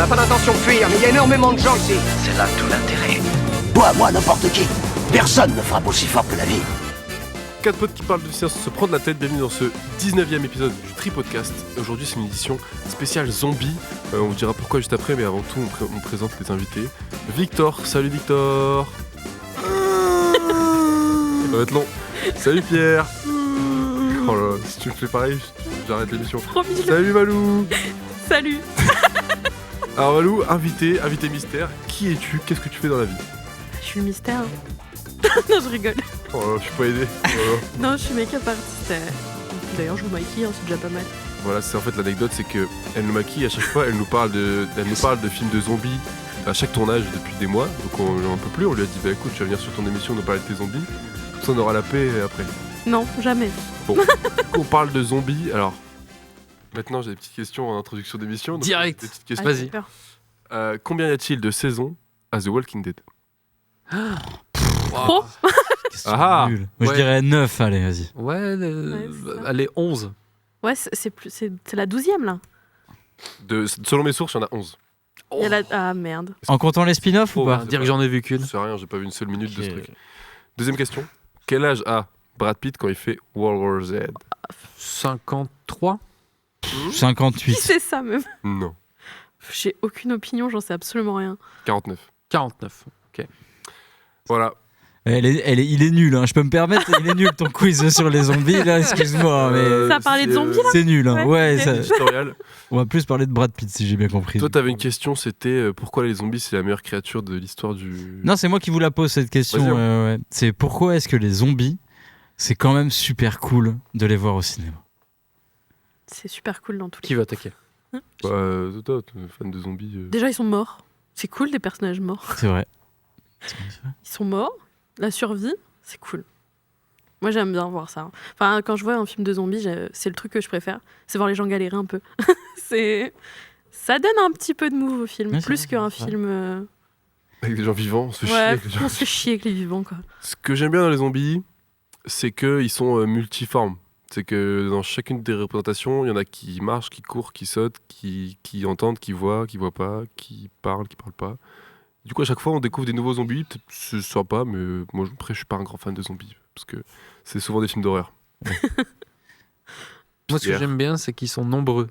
n'a pas d'intention de fuir, mais il y a énormément de gens ici. C'est là tout l'intérêt. Toi, moi, n'importe qui. Personne ne frappe aussi fort que la vie. 4 potes qui parlent de science se prendre la tête. Bienvenue dans ce 19e épisode du Tripodcast. Aujourd'hui, c'est une édition spéciale zombie. On vous dira pourquoi juste après, mais avant tout, on présente les invités. Victor, salut Victor. Ça va être long. Salut Pierre. Oh là là, si tu me fais pareil, j'arrête l'émission. Salut Malou. Salut. Alors Malou, invité mystère. Qui es-tu? Qu'est-ce que tu fais dans la vie? Je suis le mystère. Non, je rigole. Oh là là, je suis pas aidé. Oh là là. Non, je suis make-up artist. D'ailleurs, je vous maquille, c'est déjà pas mal. Voilà, c'est en fait l'anecdote, c'est que elle nous maquille à chaque fois, elle nous parle de films de zombies à chaque tournage depuis des mois. Donc on n'en peut plus. On lui a dit bah écoute, tu vas venir sur ton émission nous parler de tes zombies. Comme ça on aura la paix après. Non, jamais. Bon, on parle de zombies. Alors maintenant j'ai des petites questions en introduction d'émission. Donc, Direct. Des petites questions. Ah, Vas-y. j'ai peur. Combien y a-t-il de saisons à The Walking Dead? Trop. Ah Nul. Moi, Ouais. je dirais 9, allez, vas-y. Ouais, c'est ça. allez, 11. Ouais, c'est la 12e là. Selon mes sources, il y en a 11. Il y a Ah merde. En comptant les spin-offs ou Oh, pas ouais. Dire que j'en ai vu qu'une. Je sais rien, j'ai pas vu une seule minute de ce Ok. truc. Deuxième question. Quel âge a Brad Pitt quand il fait World War Z? 53. 58. Qui c'est ça même? Non. J'ai aucune opinion, j'en sais absolument rien. 49. 49. Voilà. Il est nul, hein. Je peux me permettre, il est nul ton quiz sur les zombies, là, excuse-moi, mais Ça a parlé de c'est, zombies, là? c'est nul. Hein. Ouais, Ouais, ok. ça- Éditorial. on va plus parler de Brad Pitt si j'ai bien compris. Toi, t'avais une question, c'était pourquoi les zombies c'est la meilleure créature de l'histoire du. Non, c'est moi qui vous la pose cette question. Vas-y, ouais. C'est pourquoi est-ce que les zombies, c'est quand même super cool de les voir au cinéma? C'est super cool dans tous les Qui va attaquer? Toi, t'es fan de zombies. Déjà, ils sont morts. C'est cool des personnages morts. C'est vrai. Ils sont morts. La survie, c'est cool. Moi, j'aime bien voir ça. Enfin, quand je vois un film de zombies, c'est le truc que je préfère. C'est voir les gens galérer un peu. Ça donne un petit peu de move au film. Ouais, c'est plus vrai, qu'un c'est vrai. film... Avec des gens vivants, on se fait chier. Ouais, avec les gens. on se fait chier avec les vivants, quoi. Ce que j'aime bien dans les zombies, c'est qu'ils sont multiformes. C'est que dans chacune des représentations, il y en a qui marchent, qui courent, qui sautent, qui entendent, qui voient pas, qui parlent pas. Du coup, à chaque fois, on découvre des nouveaux zombies. Peut-être que c'est sympa, mais moi, après, je suis pas un grand fan de zombies. Parce que c'est souvent des films d'horreur. Moi, ce que Pierre. j'aime bien, c'est qu'ils sont nombreux.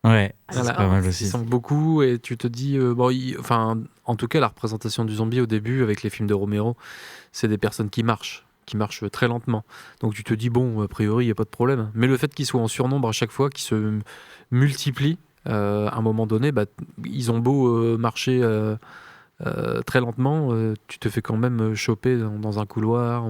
Ouais, Ah, c'est Voilà. pas mal Ils aussi. sont beaucoup et tu te dis... en tout cas, la représentation du zombie au début, avec les films de Romero, c'est des personnes qui marchent très lentement. Donc tu te dis, bon, a priori, il n'y a pas de problème. Mais le fait qu'ils soient en surnombre à chaque fois, qu'ils se multiplient, à un moment donné, ils ont beau marcher très lentement, tu te fais quand même choper dans un couloir.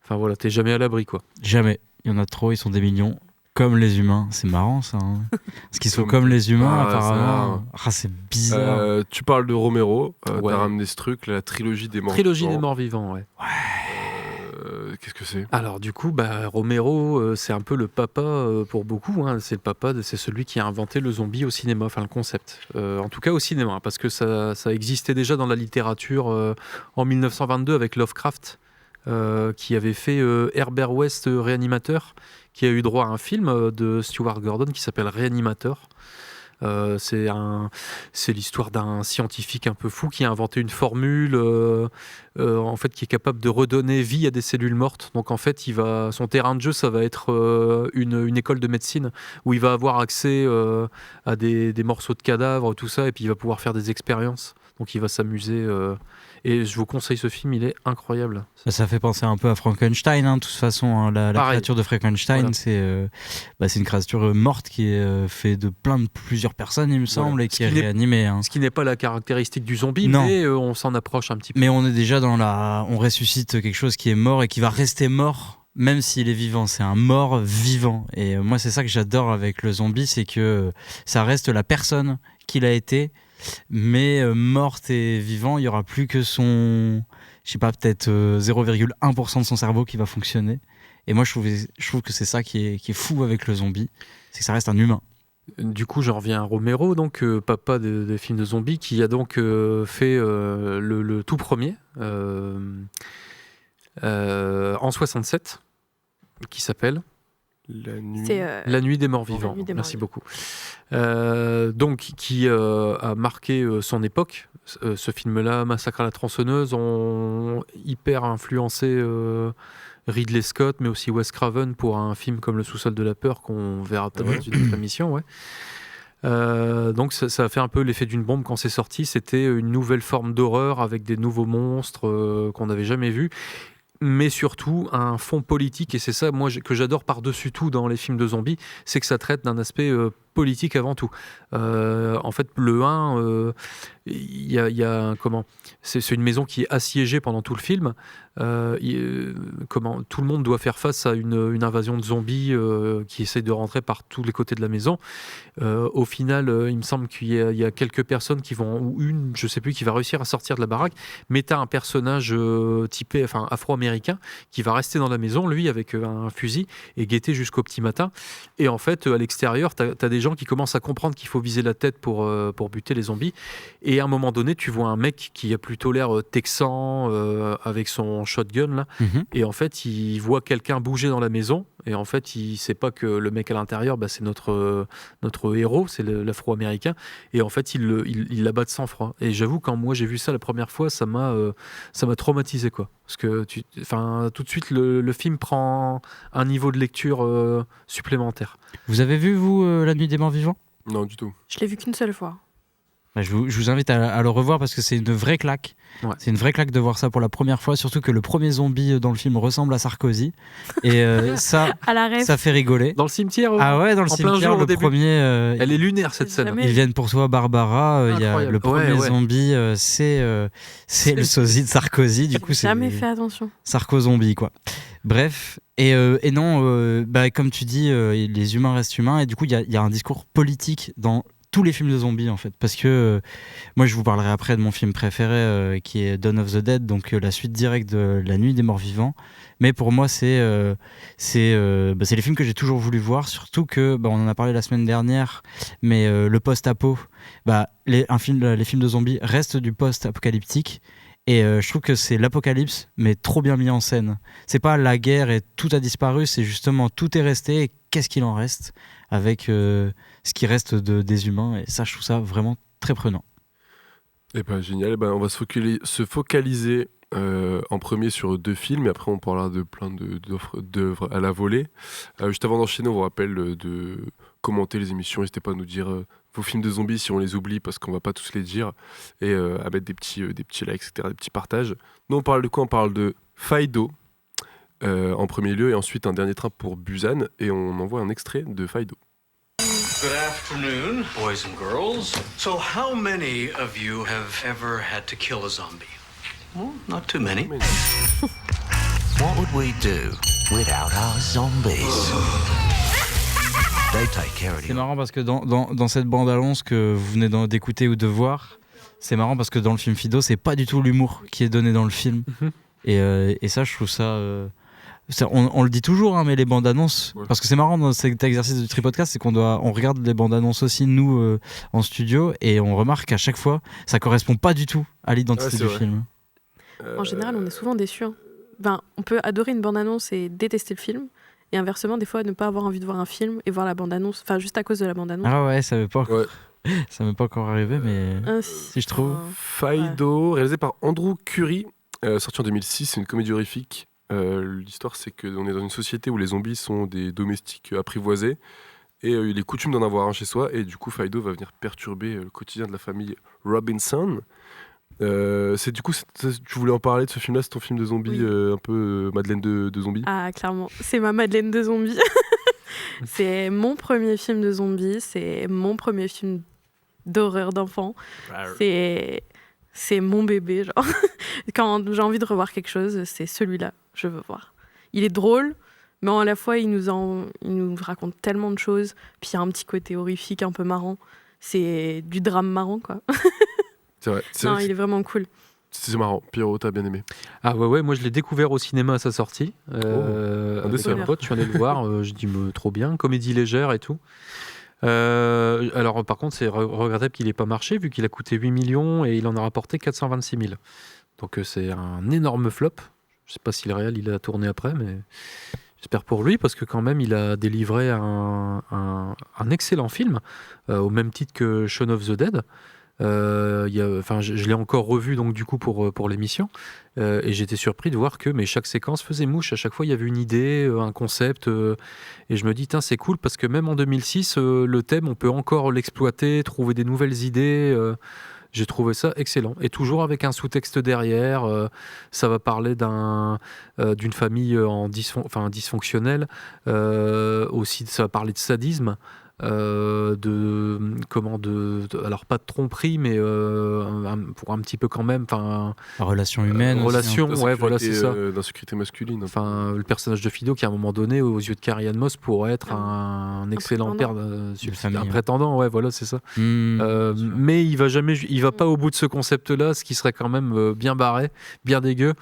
Enfin voilà, t'es jamais à l'abri, quoi. Jamais. Il y en a trop, ils sont des millions. Comme les humains. C'est marrant, ça. Hein. Parce qu'ils sont comme les humains, Ah, apparemment. Ah, c'est bizarre. Tu parles de Romero. Ouais. T'as ramené ce truc, la trilogie des morts. Trilogie des vivants. morts vivants, ouais. Qu'est-ce que c'est? Alors du coup, Romero, c'est un peu le papa pour beaucoup. Hein. C'est le papa, c'est celui qui a inventé le zombie au cinéma, enfin le concept. En tout cas au cinéma, parce que ça existait déjà dans la littérature en 1922 avec Lovecraft, qui avait fait Herbert West Réanimateur, qui a eu droit à un film de Stuart Gordon qui s'appelle Réanimateur. C'est l'histoire d'un scientifique un peu fou qui a inventé une formule en fait, qui est capable de redonner vie à des cellules mortes. Donc en fait, son terrain de jeu, ça va être une école de médecine où il va avoir accès à des morceaux de cadavres, tout ça, et puis il va pouvoir faire des expériences. Donc il va s'amuser. Et je vous conseille ce film, il est incroyable. Ça fait penser un peu à Frankenstein, hein, de toute façon. Hein. La Pareil. créature de Frankenstein, Voilà. c'est une créature morte qui est faite de plusieurs personnes, il me semble, Voilà. et Ce qui est qui n'est- réanimée. Hein. Ce qui n'est pas la caractéristique du zombie, Non. mais on s'en approche un petit peu. Mais on est déjà on ressuscite quelque chose qui est mort et qui va rester mort, même s'il est vivant. C'est un mort vivant. Et moi, c'est ça que j'adore avec le zombie, c'est que ça reste la personne qu'il a été, mais morte et vivant, il y aura plus que son, je sais pas, peut-être 0,1% de son cerveau qui va fonctionner. Et moi, je trouve que c'est ça qui est fou avec le zombie, c'est que ça reste un humain. Du coup, j'en reviens à Romero, donc papa des films de zombies, qui a donc fait le tout premier en 67, qui s'appelle La nuit. C'est La nuit des morts vivants. Nuit des Merci morts beaucoup. Donc, qui a marqué son époque. Ce film-là, Massacre à la tronçonneuse, ont hyper influencé Ridley Scott, mais aussi Wes Craven pour un film comme Le sous-sol de la peur qu'on verra peut-être dans une autre émission. Ouais. Donc ça a fait un peu l'effet d'une bombe quand c'est sorti. C'était une nouvelle forme d'horreur avec des nouveaux monstres qu'on n'avait jamais vus. Mais surtout un fond politique, et c'est ça moi que j'adore par-dessus tout dans les films de zombies, c'est que ça traite d'un aspect politique avant tout. En fait, le 1, il y a comment c'est une maison qui est assiégée pendant tout le film. Comment tout le monde doit faire face à une invasion de zombies qui essaie de rentrer par tous les côtés de la maison. Au final, il me semble qu'il y a quelques personnes qui vont, ou une, je sais plus, qui va réussir à sortir de la baraque. Mais tu as un personnage typé, enfin afro-américain, qui va rester dans la maison, lui, avec un fusil, et guetter jusqu'au petit matin. Et en fait, à l'extérieur, tu as des gens qui commencent à comprendre qu'il faut viser la tête pour buter les zombies. Et à un moment donné, tu vois un mec qui a plutôt l'air texan, avec son shotgun, là. Et en fait, il voit quelqu'un bouger dans la maison. Et en fait, il sait pas que le mec à l'intérieur, c'est notre héros, c'est l'afro-américain. Et en fait, il l'abat de sang-froid. Et j'avoue, quand moi j'ai vu ça la première fois, ça m'a traumatisé, quoi. Parce que tout de suite, le film prend un niveau de lecture supplémentaire. Vous avez vu, vous, La Nuit des Morts Vivants ? Non, du tout. Je l'ai vu qu'une seule fois. Je vous invite à le revoir parce que c'est une vraie claque. Ouais. C'est une vraie claque de voir ça pour la première fois, surtout que le premier zombie dans le film ressemble à Sarkozy. Et ça, À la rêve. ça fait rigoler. Dans le cimetière, Ah ouais, dans le en plein cimetière, jour, au le début. premier. Elle est lunaire cette scène. Jamais. Ils viennent pour toi, Barbara. Il y a Incroyable. le premier Ouais. zombie, c'est le sosie de Sarkozy. Du coup, J'ai c'est jamais fait attention. Sarko-zombie, quoi. Bref, et non, comme tu dis, les humains restent humains, et du coup, il y a un discours politique dans tous les films de zombies, en fait. Parce que moi, je vous parlerai après de mon film préféré, qui est Dawn of the Dead, donc la suite directe de La Nuit des Morts Vivants. Mais pour moi, c'est les films que j'ai toujours voulu voir, surtout que, on en a parlé la semaine dernière, mais le post-apo, les films de zombies restent du post-apocalyptique. Et je trouve que c'est l'apocalypse, mais trop bien mis en scène. C'est pas la guerre et tout a disparu, c'est justement tout est resté et qu'est-ce qu'il en reste avec ce qui reste des humains. Et ça, je trouve ça vraiment très prenant. Eh ben génial. On va se focaliser en premier sur 2 films, et après on parlera de plein d'œuvres à la volée. Juste avant d'enchaîner, on vous rappelle de commenter les émissions. N'hésitez pas à nous dire vos films de zombies si on les oublie, parce qu'on va pas tous les dire, et à mettre des petits likes, etc., des petits partages. Nous, on parle de quoi ? On parle de Fido en premier lieu, et ensuite un dernier train pour Busan, et on envoie un extrait de Fido. Good afternoon, boys and girls. So, how many of you have ever had to kill a zombie? Well, not too many. What would we do without our zombies? They take care of C'est you. marrant parce que dans cette bande-annonce que vous venez d'écouter ou de voir, c'est marrant parce que dans le film Fido, c'est pas du tout l'humour qui est donné dans le film. Et ça, je trouve ça... on le dit toujours, mais les bandes annonces, parce que c'est marrant dans cet exercice du Tripodcast, c'est on regarde les bandes annonces aussi, nous, en studio, et on remarque qu'à chaque fois, ça correspond pas du tout à l'identité du film. En général, on est souvent déçus. On peut adorer une bande-annonce et détester le film. Et inversement, des fois, ne pas avoir envie de voir un film et voir la bande-annonce, juste à cause de la bande-annonce. Ah ouais, ça m'est pas encore arrivé, mais si je trouve. Fido, réalisé par Andrew Curry, sorti en 2006, c'est une comédie horrifique. L'histoire, c'est qu'on est dans une société où les zombies sont des domestiques apprivoisés, et il est coutume d'en avoir un chez soi, et du coup Fido va venir perturber le quotidien de la famille Robinson. Tu voulais en parler de ce film-là, c'est ton film de zombie, un peu Madeleine de zombie. Ah, clairement, c'est ma Madeleine de zombie. C'est mon premier film de zombie, c'est mon premier film d'horreur d'enfant. C'est mon bébé, genre. Quand j'ai envie de revoir quelque chose, c'est celui-là, je veux voir. Il est drôle, mais à la fois, il nous raconte tellement de choses. Puis il y a un petit côté horrifique, un peu marrant. C'est du drame marrant, quoi. C'est vrai. Il est vraiment cool. C'est marrant. Pierrot, t'as bien aimé? Ah ouais, moi je l'ai découvert au cinéma à sa sortie. Avec un pote, je suis allé le voir. Je dis trop bien, comédie légère et tout. Alors par contre, c'est regrettable qu'il n'ait pas marché vu qu'il a coûté 8 millions et il en a rapporté 426 000. Donc c'est un énorme flop. Je sais pas si le réel il a tourné après, mais J'espère pour lui, parce que quand même, il a délivré un excellent film, au même titre que Shaun of the Dead. Je l'ai encore revu donc du coup pour l'émission, et j'étais surpris de voir que chaque séquence faisait mouche. À chaque fois, il y avait une idée, un concept, et je me dis, c'est cool, parce que même en 2006, le thème, on peut encore l'exploiter, trouver des nouvelles idées. J'ai trouvé ça excellent. Et toujours avec un sous-texte derrière. Ça va parler d'une famille dysfonctionnelle. Aussi, ça va parler de sadisme. Alors pas de tromperie, mais pour un petit peu quand même, relation humaine, relation, c'est ça, d'insécurité masculine. Le personnage de Fido qui à un moment donné aux yeux de Carrie-Anne Moss pourrait être un excellent père un prétendant, voilà, c'est ça. Mais il va pas au bout de ce concept-là, ce qui serait quand même bien barré, bien dégueu,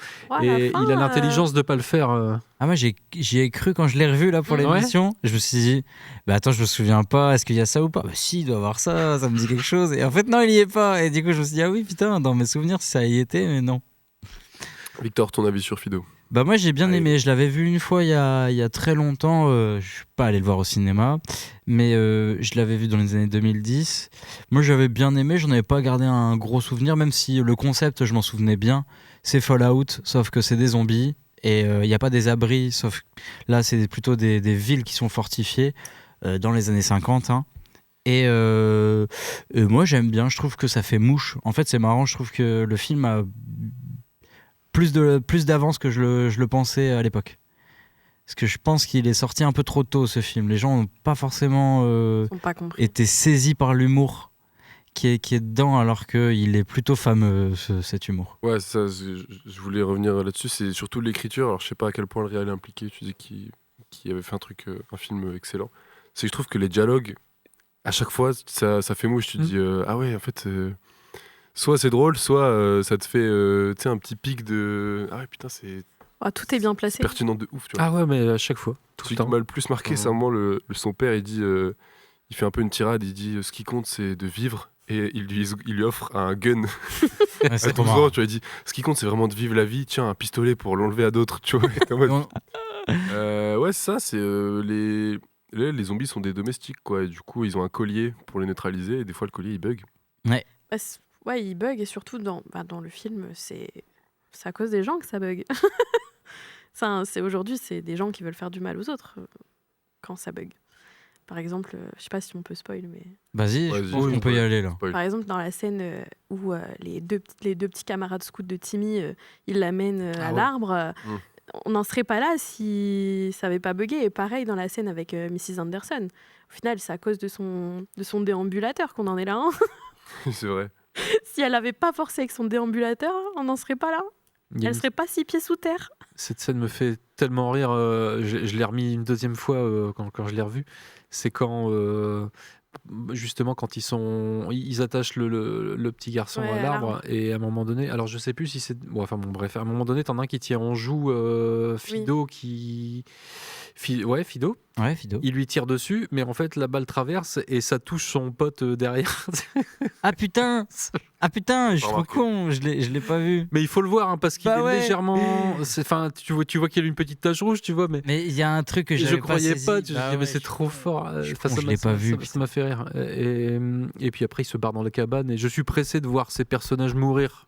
et il a l'intelligence de pas le faire. Moi j'y ai cru quand je l'ai revu là pour l'émission. Je me suis dit, attends, je me souviens pas, est-ce qu'il y a ça ou pas? Si, il doit y avoir ça me dit quelque chose. Et en fait non, il y est pas. Et du coup je me suis dit, ah oui putain, dans mes souvenirs ça y était, mais non. Victor, ton avis sur Fido? Moi j'ai bien aimé, je l'avais vu une fois il y a très longtemps, je suis pas allé le voir au cinéma, mais je l'avais vu dans les années 2010. Moi j'avais bien aimé, j'en avais pas gardé un gros souvenir, même si le concept je m'en souvenais bien. C'est Fallout, sauf que c'est des zombies. Et il n'y a pas des abris, sauf là, c'est plutôt des villes qui sont fortifiées dans les années 50. Et moi, j'aime bien, je trouve que ça fait mouche. En fait, c'est marrant, je trouve que le film a plus d'avance que je le pensais à l'époque. Parce que je pense qu'il est sorti un peu trop tôt, ce film. Les gens n'ont pas forcément été saisis par l'humour qui est dedans, alors qu'il est plutôt fameux, cet humour. Ouais, ça, je voulais revenir là-dessus. C'est surtout l'écriture. Alors, je sais pas à quel point le réel est impliqué. Tu dis qu'il avait fait un film excellent. C'est que je trouve que les dialogues, à chaque fois, ça fait mouche. Tu te dis, ah ouais, en fait, soit c'est drôle, soit ça te fait un petit pic de. Ah ouais, putain, c'est. Tout est bien placé. Pertinent de ouf, tu vois. Ah ouais, mais à chaque fois. Ce qui m'a le plus marqué, c'est un moment, son père, il dit. Il fait un peu une tirade, il dit ce qui compte, c'est de vivre. Et il lui offre un gun. C'est trop marrant, tu vois, il dit ce qui compte, c'est vraiment de vivre la vie. Tiens, un pistolet pour l'enlever à d'autres, tu vois. Ouais, ça, c'est les zombies sont des domestiques, quoi. Et du coup, ils ont un collier pour les neutraliser. Et des fois, le collier, il bug. Ouais, il bug. Et surtout, dans le film, c'est à cause des gens que ça bug. Aujourd'hui, c'est des gens qui veulent faire du mal aux autres quand ça bug. Par exemple, je sais pas si on peut spoil, mais... Vas-y, on peut y aller là. Par exemple, dans la scène où les deux petits camarades scouts de Timmy, ils l'amènent à l'arbre, on n'en serait pas là si ça avait pas bugué. Et pareil dans la scène avec Mrs. Anderson. Au final, c'est à cause de son déambulateur qu'on en est là. C'est vrai. Si elle avait pas forcé avec son déambulateur, on n'en serait pas là. Elle serait pas 6 pieds sous terre. Cette scène me fait tellement rire. Je l'ai remis une deuxième fois quand je l'ai revu. C'est quand justement quand ils attachent le petit garçon à l'arbre, et à un moment donné, alors je sais plus si c'est bref, à un moment donné t'en as un qui tire en joue Fido, Fido. Ouais, Fido. Il lui tire dessus, mais en fait la balle traverse et ça touche son pote derrière. Ah putain, je suis trop con, je l'ai pas vu. Mais il faut le voir, parce qu'il est légèrement. Tu vois qu'il y a une petite tache rouge, tu vois, mais il y a un truc que j'avais pas saisi. Mais c'est trop fort. Je l'ai pas vu. Ça m'a fait rire. Et puis après, il se barre dans la cabane, et je suis pressé de voir ces personnages mourir.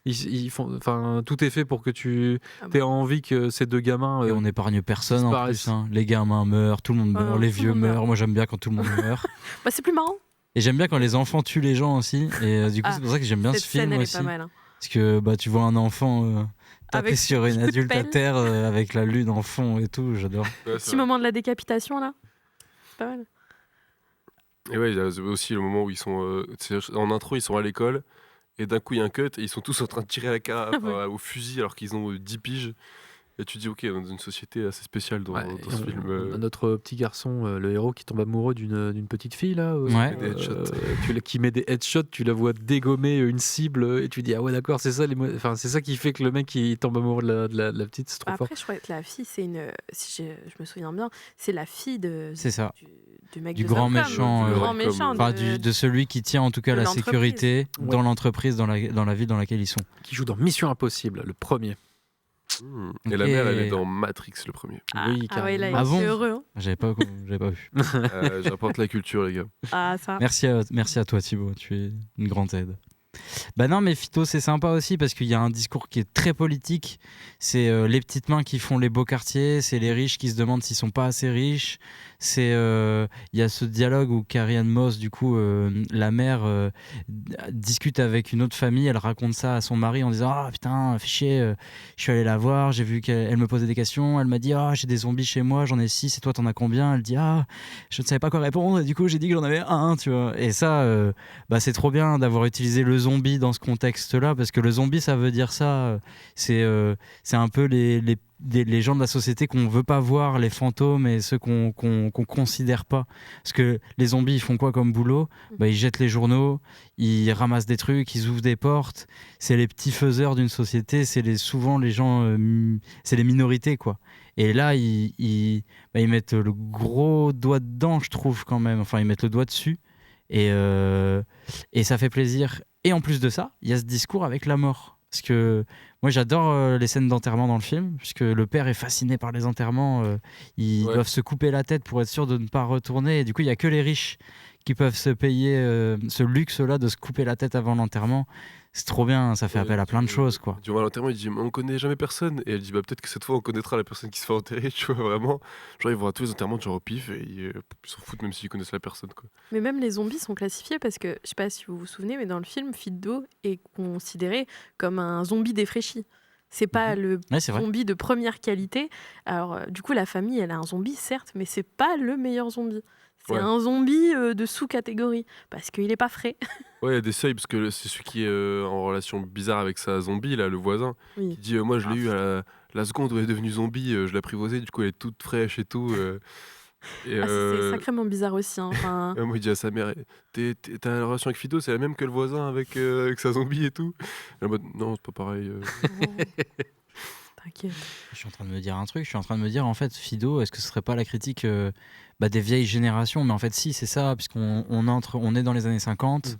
Ils font, tout est fait pour que tu aies envie que ces deux gamins. Et on n'épargne personne en plus. Les gamins meurent, tout le monde meurt, les vieux meurent. Moi, j'aime bien quand tout le monde meurt. C'est plus marrant. Et j'aime bien quand les enfants tuent les gens aussi. Et du coup, c'est pour ça que j'aime bien ce film aussi. Est pas mal, Parce que tu vois un enfant taper sur une adulte à terre avec la lune en fond et tout, j'adore. Petit moment de la décapitation là. C'est pas mal. Et ouais, il y a aussi le moment où ils sont en intro, ils sont à l'école. Et d'un coup, il y a un cut et ils sont tous en train de tirer à la carafe au fusil alors qu'ils ont 10 piges. Et tu dis, ok, dans une société assez spéciale dans ce film. Notre petit garçon, le héros qui tombe amoureux d'une petite fille, là, qui met des headshots, tu la vois dégommer une cible et tu dis, ah ouais, d'accord, c'est ça, c'est ça qui fait que le mec il tombe amoureux de la petite, c'est trop fort. Après, je crois que la fille, c'est une. Si je me souviens bien, c'est la fille de. C'est ça. Du mec du grand méchant, de celui qui tient en tout cas la sécurité dans l'entreprise, dans la ville dans laquelle ils sont. Qui joue dans Mission Impossible, le premier. Et la Ok. mère, elle est dans Matrix, le premier. Oui, Ah ouais, là, il Ah bon est heureux. Hein. J'avais pas vu. J'apporte la culture, les gars. Ah, ça. Merci à toi Thibaut, tu es une grande aide. Bah non, mais Fido c'est sympa aussi parce qu'il y a un discours qui est très politique. C'est les petites mains qui font les beaux quartiers, c'est les riches qui se demandent s'ils sont pas assez riches. C'est il y a ce dialogue où Carrie-Anne Moss, du coup, la mère discute avec une autre famille. Elle raconte ça à son mari en disant ah putain fais chier, je suis allé la voir, j'ai vu qu'elle me posait des questions. Elle m'a dit ah j'ai des zombies chez moi, j'en ai 6 et toi t'en as combien? Elle dit ah je ne savais pas quoi répondre et du coup j'ai dit que j'en avais un, tu vois. Et ça bah c'est trop bien d'avoir utilisé le zombie dans ce contexte-là parce que le zombie ça veut dire ça. C'est un peu les gens de la société qu'on veut pas voir, les fantômes et ceux qu'on considère pas. Parce que les zombies, ils font quoi comme boulot? Bah, ils jettent les journaux, ils ramassent des trucs, ils ouvrent des portes. C'est les petits faiseurs d'une société, souvent les gens, c'est les minorités, quoi. Et là, ils mettent le gros doigt dedans, je trouve, quand même. Enfin, ils mettent le doigt dessus. Et ça fait plaisir. Et en plus de ça, il y a ce discours avec la mort. Parce que moi j'adore les scènes d'enterrement dans le film, puisque le père est fasciné par les enterrements, ils doivent se couper la tête pour être sûr de ne pas retourner, et du coup il n'y a que les riches qui peuvent se payer ce luxe-là de se couper la tête avant l'enterrement. C'est trop bien, ça fait appel à plein de choses, quoi. Du moment à l'enterrement, il dit on connaît jamais personne. Et elle dit bah peut-être que cette fois on connaîtra la personne qui se fait enterrer, tu vois, vraiment. Genre ils vont à tous les enterrements, genre au pif, et ils s'en foutent même s'ils connaissent la personne, quoi. Mais même les zombies sont classifiés parce que, je sais pas si vous vous souvenez, mais dans le film, Fido est considéré comme un zombie défraîchi. C'est pas le Ouais, c'est vrai. zombie de première qualité. Alors, du coup, la famille, elle a un zombie, certes, mais c'est pas le meilleur zombie. C'est Ouais. un zombie de sous-catégorie parce qu'il est pas frais. Ouais, il y a des seuils, parce que c'est celui qui est en relation bizarre avec sa zombie, là, le voisin. Oui. Qui dit moi je l'ai eu à la seconde où elle est devenue zombie, je l'ai apprivoisée, du coup elle est toute fraîche et tout. Et, Ah, c'est sacrément bizarre aussi. Hein. Enfin, moi il dit à sa mère t'as la relation avec Fido, c'est la même que le voisin avec sa zombie et tout. Elle est en mode non, c'est pas pareil. T'inquiète. Je suis en train de me dire un truc, je suis en train de me dire en fait Fido, est-ce que ce serait pas la critique des vieilles générations? Mais en fait si, c'est ça, puisqu'on est dans les années 50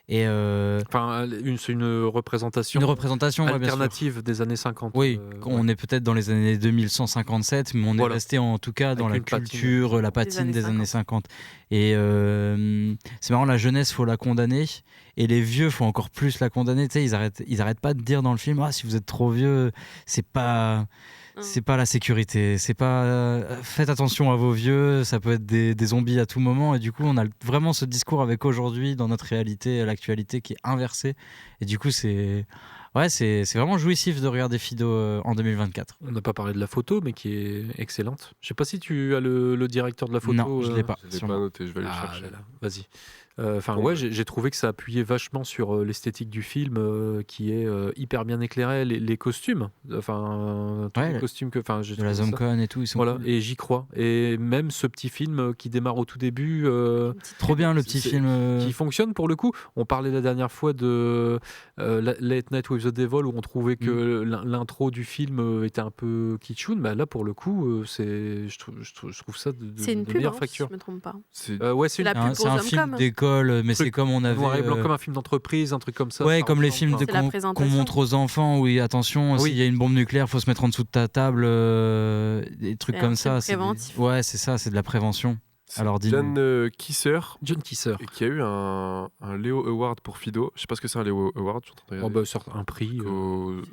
et Enfin, c'est une représentation une représentation ouais, bien sûr. alternative des années 50. Oui, on est peut-être dans les années 2157, mais on Voilà. est resté en tout cas dans la Avec une patine. culture, la patine des années 50. Et c'est marrant, la jeunesse, faut la condamner, et les vieux, faut encore plus la condamner. Tu sais, ils arrêtent pas de dire dans le film, ah si vous êtes trop vieux, c'est pas la sécurité, c'est pas faites attention à vos vieux, ça peut être des zombies à tout moment, et du coup on a vraiment ce discours avec aujourd'hui dans notre réalité, l'actualité qui est inversée, et du coup c'est vraiment jouissif de regarder Fido en 2024. On n'a pas parlé de la photo, mais qui est excellente. Je sais pas si tu as le directeur de la photo. Non, je l'ai pas. Je l'ai sur pas moi. noté, je vais aller le Ah chercher. là là, vas-y. Enfin ouais, j'ai trouvé que ça appuyait vachement sur l'esthétique du film, qui est hyper bien éclairé, les costumes, enfin tous Ouais, les costumes que, enfin, j'ai De la trouvé ça. Zomcon et tout, ils sont Voilà, cool. et j'y crois. Et même ce petit film qui démarre au tout début, Trop bien le petit c'est- film. qui fonctionne pour le coup. On parlait la dernière fois de Late Night with the Devil, où on trouvait que l'intro du film était un peu kitschoun. Bah là, pour le coup, je trouve ça de c'est une de pub, meilleure hein, si facture. je me trompe pas. C'est Ouais, c'est la une pub C'est un pour film Zomcom. d'école, mais Truc c'est comme on avait. noir et blanc, comme un film d'entreprise, un truc comme ça. Ouais, ça comme les ressemble, films enfin. C'est la qu'on présentation. montre aux enfants, oui, attention, Oui. s'il y a une bombe nucléaire, faut se mettre en dessous de ta table, des trucs C'est comme un ça. truc c'est des- préventif. Ouais, c'est ça, c'est de la prévention. Alors, dis-nous. John Kisser, John Kisser. et qui a eu un Leo Award pour Fido. Je sais pas ce que c'est un Leo Award, je suis en train de Oh, regarder. bah, sort un prix.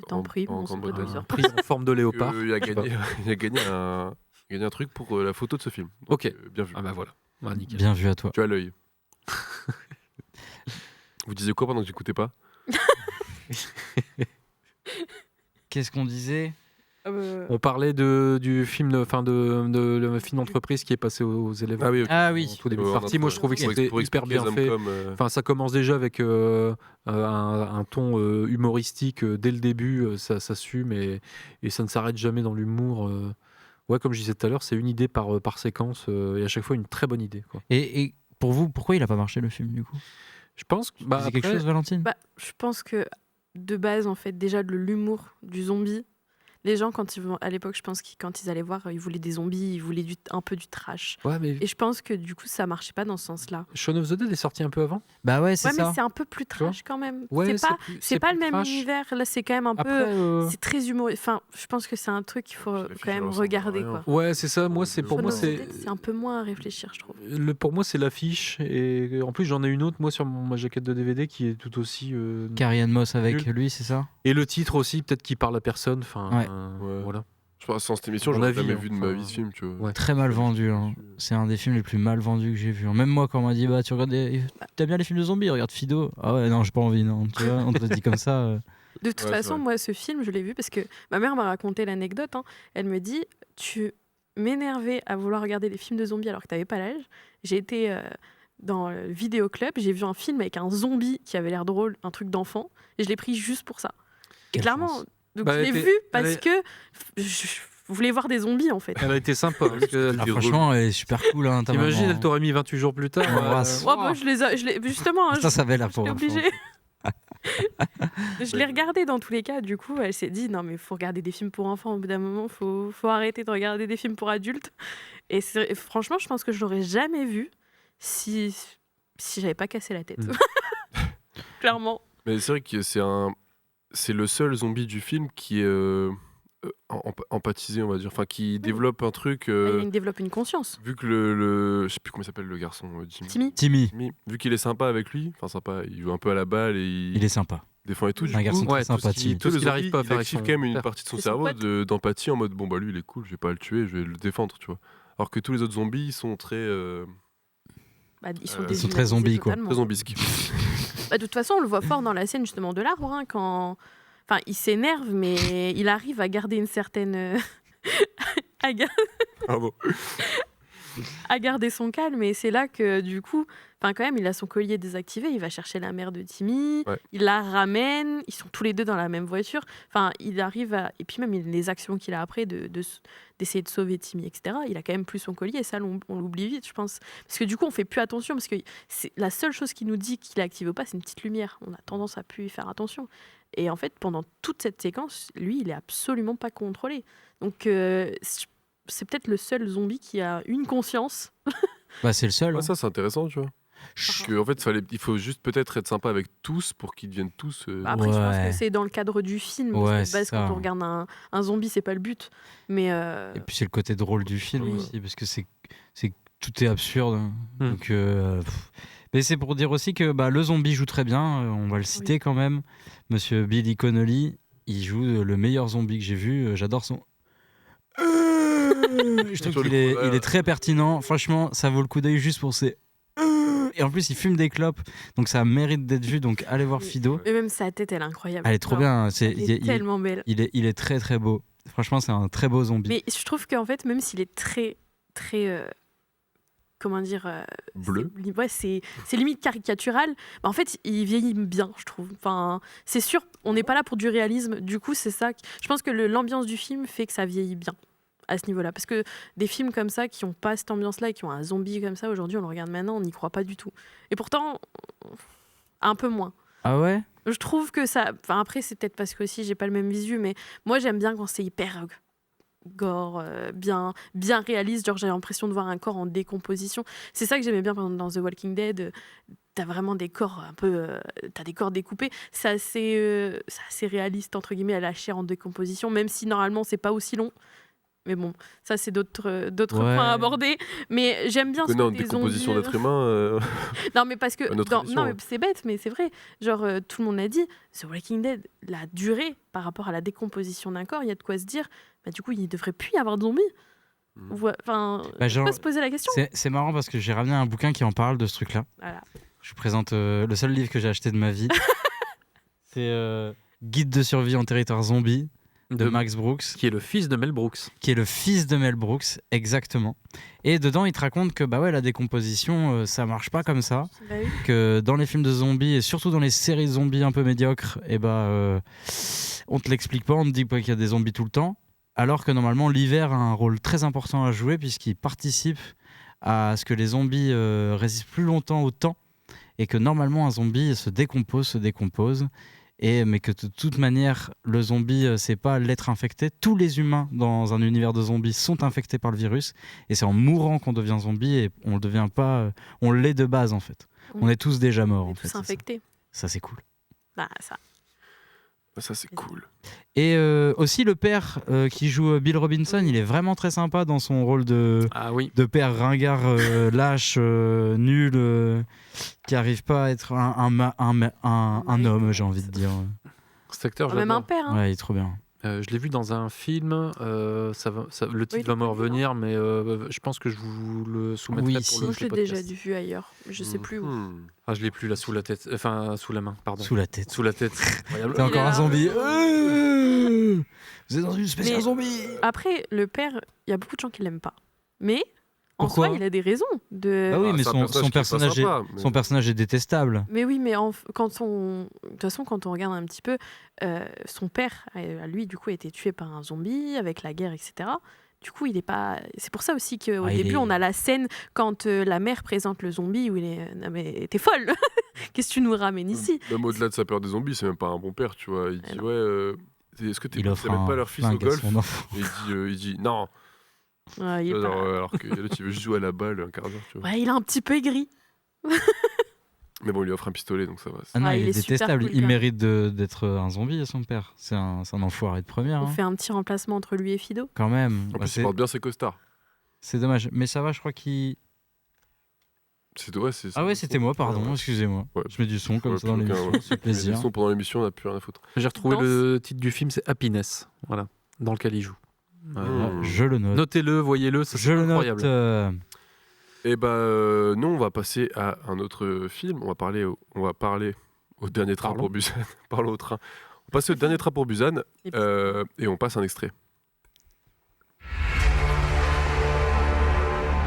T'en prie, en mon son Grande-Bretagne. producer. Un prix en forme de léopard. Il a gagné, il a gagné un truc pour la photo de ce film. Ok. Bien vu. Ah bah voilà. Ah, nickel. Bien vu à toi. Tu as l'œil. Vous disiez quoi pendant que j'écoutais pas? Qu'est-ce qu'on disait? On parlait du film, enfin de le film d'entreprise qui est passé aux élèves. Ah oui, ok. Ah oui. En tout début de Ouais, partie, moi je trouvais que pour c'était pour hyper expliquer bien les fait. Zomcom, Enfin, ça commence déjà avec un ton humoristique dès le début, ça s'assume et ça ne s'arrête jamais dans l'humour. Ouais, comme je disais tout à l'heure, c'est une idée par séquence et à chaque fois une très bonne idée, quoi. Et pour vous, pourquoi il a pas marché le film du coup? Je pense que Tu disais quelque chose, Valentine? Bah, je pense que de base, en fait, déjà de l'humour du zombie, Les gens, quand ils vont, à l'époque, je pense que quand ils allaient voir, ils voulaient des zombies, ils voulaient un peu du trash. Ouais, mais Et je pense que du coup, ça marchait pas dans ce sens-là. Shaun of the Dead est sorti un peu avant. Bah ouais, c'est Ouais, mais ça. c'est un peu plus trash quand même. Ouais, c'est pas plus le même trash. univers. Là, c'est quand même un Après, peu. C'est très humoristique. Enfin, je pense que c'est un truc qu'il faut L'affiche, quand elle même ressemble à regarder, rien. quoi. ouais, c'est ça. Moi, c'est pour Shaun moi, of the c'est Dead, c'est un peu moins à réfléchir, je trouve. pour moi, c'est l'affiche. Et en plus, j'en ai une autre moi sur ma jaquette de DVD qui est tout aussi. Carrie-Anne Moss avec Nul. lui, c'est ça? Et le titre aussi, peut-être qu'il parle à personne. Enfin, Ouais. Ouais. voilà. Je pense sans cette émission, À mon j'aurais avis, jamais hein, vu de ma enfin, vie ce film, tu vois. ouais. Très mal vendu. Hein. C'est un des films les plus mal vendus que j'ai vu. Même moi, quand on m'a dit bah tu regardes, t'aimes bien les films de zombies, regarde Fido. Ah ouais, non, j'ai pas envie, non. Tu vois, on te le dit comme ça. De toute Ouais, c'est façon, vrai. moi, ce film, je l'ai vu parce que ma mère m'a raconté l'anecdote. Hein. Elle me dit, tu m'énervais à vouloir regarder des films de zombies alors que t'avais pas l'âge. J'ai été dans le vidéoclub, j'ai vu un film avec un zombie qui avait l'air drôle, un truc d'enfant, et je l'ai pris juste pour ça. Et Quelle clairement, chance. donc Bah, je l'ai elle vu était- parce elle est- que je voulais voir des zombies en fait. Elle a été sympa. Parce que, Ah, franchement, elle est super cool. Hein, ta t'imagines, maman. elle t'aurait mis 28 jours plus tard. On l'embrasse. Ouais, moi, justement, hein, Ça savait la j'étais pauvre. obligée. Je l'ai regardé dans tous les cas. Du coup, elle s'est dit non, mais faut regarder des films pour enfants. Au bout d'un moment, faut arrêter de regarder des films pour adultes. Et franchement, je pense que je l'aurais jamais vu si j'avais pas cassé la tête. Mm. Clairement. Mais c'est vrai que c'est le seul zombie du film qui est empathisé, on va dire. Enfin, qui développe un truc. Il développe une conscience. Vu que le. Je sais plus comment il s'appelle le garçon, Jimmy. Timmy. Timmy, Jimmy, vu qu'il est sympa avec lui, enfin sympa, il joue un peu à la balle et il est sympa. défend et tout. Un garçon Ouais, très tout ce qui- sympathique. tout ce le qu'il arrive zombie, pas à il faire avec active son quand même une père. partie de son C'est son cerveau pote. d'empathie en mode bon bah lui il est cool, je vais pas le tuer, je vais le défendre, tu vois. Alors que tous les autres zombies ils sont très Bah, ils sont, Ils sont très déshumanisés zombies, quoi. totalement. zombisques. Bah, de toute façon, on le voit fort dans la scène justement de l'arbre, hein, quand. Enfin, il s'énerve, mais il arrive à garder une certaine. Pardon. à garder son calme. Et c'est là que, du coup, quand même, il a son collier désactivé. Il va chercher la mère de Timmy. Ouais. Il la ramène. Ils sont tous les deux dans la même voiture. Enfin, il arrive à. Et puis, même les actions qu'il a après d'essayer de sauver Timmy, etc. Il a quand même plus son collier. Et ça, on l'oublie vite, je pense. Parce que, du coup, on fait plus attention. Parce que c'est la seule chose qui nous dit qu'il est activé ou pas, c'est une petite lumière. On a tendance à plus y faire attention. Et en fait, pendant toute cette séquence, lui, il est absolument pas contrôlé. Donc, c'est peut-être le seul zombie qui a une conscience. Bah, c'est le seul. Ouais, hein. ça c'est intéressant, tu vois. Parce que, en fait, il faut juste peut-être être sympa avec tous pour qu'ils deviennent tous. Après, je pense Ouais. que c'est dans le cadre du film. Ouais, Parce que de base, c'est quand ça. on regarde un zombie, c'est pas le but. Mais Et puis c'est le côté drôle du film Oui. aussi, parce que tout est absurde. hein. Hmm. Donc, mais c'est pour dire aussi que bah, le zombie joue très bien, on va le citer quand même. Monsieur Billy Connolly, il joue le meilleur zombie que j'ai vu. J'adore son. Je trouve qu'il est, il est très pertinent. Franchement, ça vaut le coup d'œil juste pour ses. Et en plus, il fume des clopes, donc ça mérite d'être vu. Donc allez voir Oui. Fido. Et même sa tête, elle est incroyable. Elle est trop Genre, bien. Elle est tellement belle. il est très très beau. Franchement, c'est un très beau zombie. Mais je trouve qu'en fait, même s'il est très, très. Comment dire Bleu. Ouais, c'est limite caricatural. Bah, en fait, il vieillit bien, je trouve. Enfin, c'est sûr, on n'est pas là pour du réalisme. Du coup, c'est ça. Je pense que l'ambiance du film fait que ça vieillit bien à ce niveau-là. Parce que des films comme ça, qui n'ont pas cette ambiance-là, et qui ont un zombie comme ça, aujourd'hui, on le regarde maintenant, on n'y croit pas du tout. Et pourtant, un peu moins. Ah ouais? Je trouve que ça. Enfin, après, c'est peut-être parce que aussi, j'ai pas le même visu, mais moi, j'aime bien quand c'est hyper gore, bien réaliste. Genre, j'ai l'impression de voir un corps en décomposition. C'est ça que j'aimais bien par exemple, dans The Walking Dead. T'as vraiment des corps un peu. T'as des corps découpés. C'est assez réaliste, entre guillemets, à la chair en décomposition, même si normalement, c'est pas aussi long. Mais bon, ça, c'est d'autres Ouais. points à aborder. Mais j'aime bien ce Connais en côté décomposition zombie, d'être humain. Non, mais parce que. À notre Non, émission, mais hein. c'est bête, mais c'est vrai. Genre, tout le monde l'a dit, The Walking Dead, la durée par rapport à la décomposition d'un corps, il y a de quoi se dire, bah, du coup, il ne devrait plus y avoir de zombies. Enfin, Bah, on genre, peut se poser la question. c'est marrant parce que j'ai ramené un bouquin qui en parle de ce truc-là. Voilà. Je vous présente le seul livre que j'ai acheté de ma vie. C'est Guide de survie en territoire zombie de Max Brooks, Qui est le fils de Mel Brooks. qui est le fils de Mel Brooks, exactement. Et dedans, il te raconte que bah ouais, la décomposition, ça marche pas comme ça. Bah oui. Que dans les films de zombies, et surtout dans les séries zombies un peu médiocres, et on te l'explique pas, on te dit pas qu'il y a des zombies tout le temps. Alors que normalement, l'hiver a un rôle très important à jouer, puisqu'il participe à ce que les zombies résistent plus longtemps au temps. Et que normalement, un zombie se décompose. mais que de toute manière, le zombie, c'est pas l'être infecté. Tous les humains dans un univers de zombies sont infectés par le virus, et c'est en mourant qu'on devient zombie, et on le devient pas, on l'est de base en fait. On est tous déjà morts On en est fait. tous c'est ça. infectés. Ça c'est cool. Bah, ça. Ça, c'est cool. Et aussi le père qui joue Bill Robinson, il est vraiment très sympa dans son rôle de Ah oui. père ringard, lâche, nul, qui arrive pas à être un homme, j'ai envie de dire. Cet acteur, Même un j'adore. père. Hein. Ouais, il est trop bien. Je l'ai vu dans un film. Le titre Oui, va me t'as vu, revenir, mais je pense que je vous le soumettrai Oui, pour si. le Moi, je l'ai podcast. déjà vu ailleurs. Je sais plus où. Ah, je l'ai plus là sous la tête. Enfin, sous la main, pardon. Sous la tête. Sous la tête. Incroyable. T'es encore un zombie. Vous êtes dans une spéciale Mais- zombie. Après, le père, il y a beaucoup de gens qui l'aiment pas. Mais en Pourquoi soi, il a des raisons de. Ah oui, mais c'est un son personnage qui est pas sympa, mais- son personnage est détestable. Mais oui, mais de toute façon, quand on regarde un petit peu, son père, à lui, du coup, a été tué par un zombie avec la guerre, etc. Du coup, il est pas. C'est pour ça aussi qu'au Ah, il début, est- on a la scène quand la mère présente le zombie où il est. Non, mais t'es folle Qu'est-ce que tu nous ramènes ici Même au-delà de sa peur des zombies, c'est même pas un bon père, tu vois. Il dit, non. ouais, est-ce que Il offre t'aimes un pas leur fils au flingue à golf son enfant. Et il dit non. Ouais, il est Alors, pas- alors que l'autre, il veut juste jouer à la balle un quart d'heure, tu vois. Ouais, il est un petit peu aigri. Mais bon, il lui offre un pistolet, donc ça va. Ah non, Ouais, il est super détestable. cool, Il quand mérite d'être un zombie, son père. C'est un enfoiré de première. On hein. fait un petit remplacement entre lui et Fido. Quand même. En Bah, plus, il c'est porte bien ses costards. c'est dommage. Mais ça va, je crois qu'il. Ah ouais, c'était moi, pardon. Ouais. Excusez-moi. Ouais. Je mets du son comme Ouais, ça dans plus aucun, l'émission. ouais. C'est plaisir. Ils sont pendant l'émission, on n'a plus rien à foutre. J'ai retrouvé Danse. le titre du film, c'est Happiness. Voilà, dans lequel il joue. Je le note. Notez-le, voyez-le, ça Je c'est le incroyable. note. Et nous, on va passer à un autre film. On va parler au dernier train Parlons. pour Busan. Parlons au train. On passe au dernier train pour Busan Et puis- et on passe un extrait.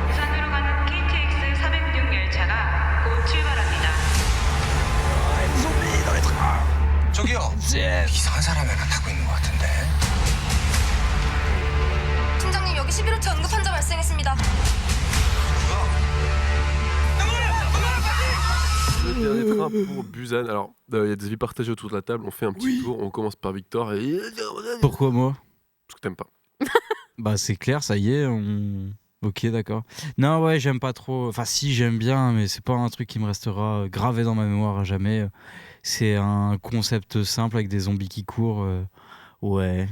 부산으로 가는 KTX 406 열차가 곧 출발합니다. 저기요. 이상한 사람이 하나 타고 있는 것 같은데. 팀장님 여기 11호차 응급 환자 발생했습니다. Le dernier train pour Busan. Alors, il y a des avis partagés autour de la table. On fait un petit tour. On commence par Victor. Et... Pourquoi moi? Parce que t'aimes pas. Bah c'est clair, ça y est. Ok, d'accord. Non, ouais, j'aime pas trop. Enfin, si, j'aime bien, mais c'est pas un truc qui me restera gravé dans ma mémoire à jamais. C'est un concept simple avec des zombies qui courent. Ouais.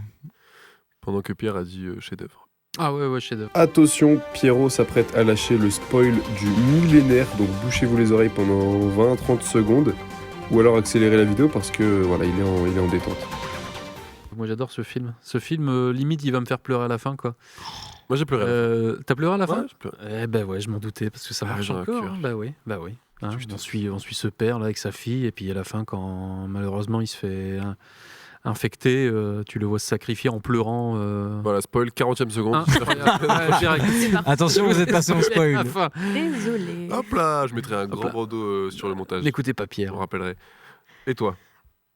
Pendant que Pierre a dit chef-d'œuvre. Ah ouais, chef-d'œuvre. Attention, Pierrot s'apprête à lâcher le spoil du millénaire, donc bouchez-vous les oreilles pendant 20-30 secondes, ou alors accélérez la vidéo parce que voilà, il est en détente. Moi j'adore ce film. Ce film, limite, il va me faire pleurer à la fin, quoi. Moi j'ai pleuré. T'as pleuré à la fin? Ouais, j'ai pleuré. Eh ben ouais, je m'en doutais, parce que ça Ah, marche j'ai un encore. cœur. Hein. Bah oui. Hein, Putain. on suit ce père là avec sa fille, et puis à la fin, quand malheureusement il se fait infecter, tu le vois se sacrifier en pleurant. Voilà, spoil 40e seconde. Incroyable. Ouais, direct. C'est parti. Attention, vous êtes passé en À la spoil. fin. Désolé. Hop là, je mettrai un grand là. bandeau sur le montage. N'écoutez pas Je Pierre. me rappellerai. Et toi?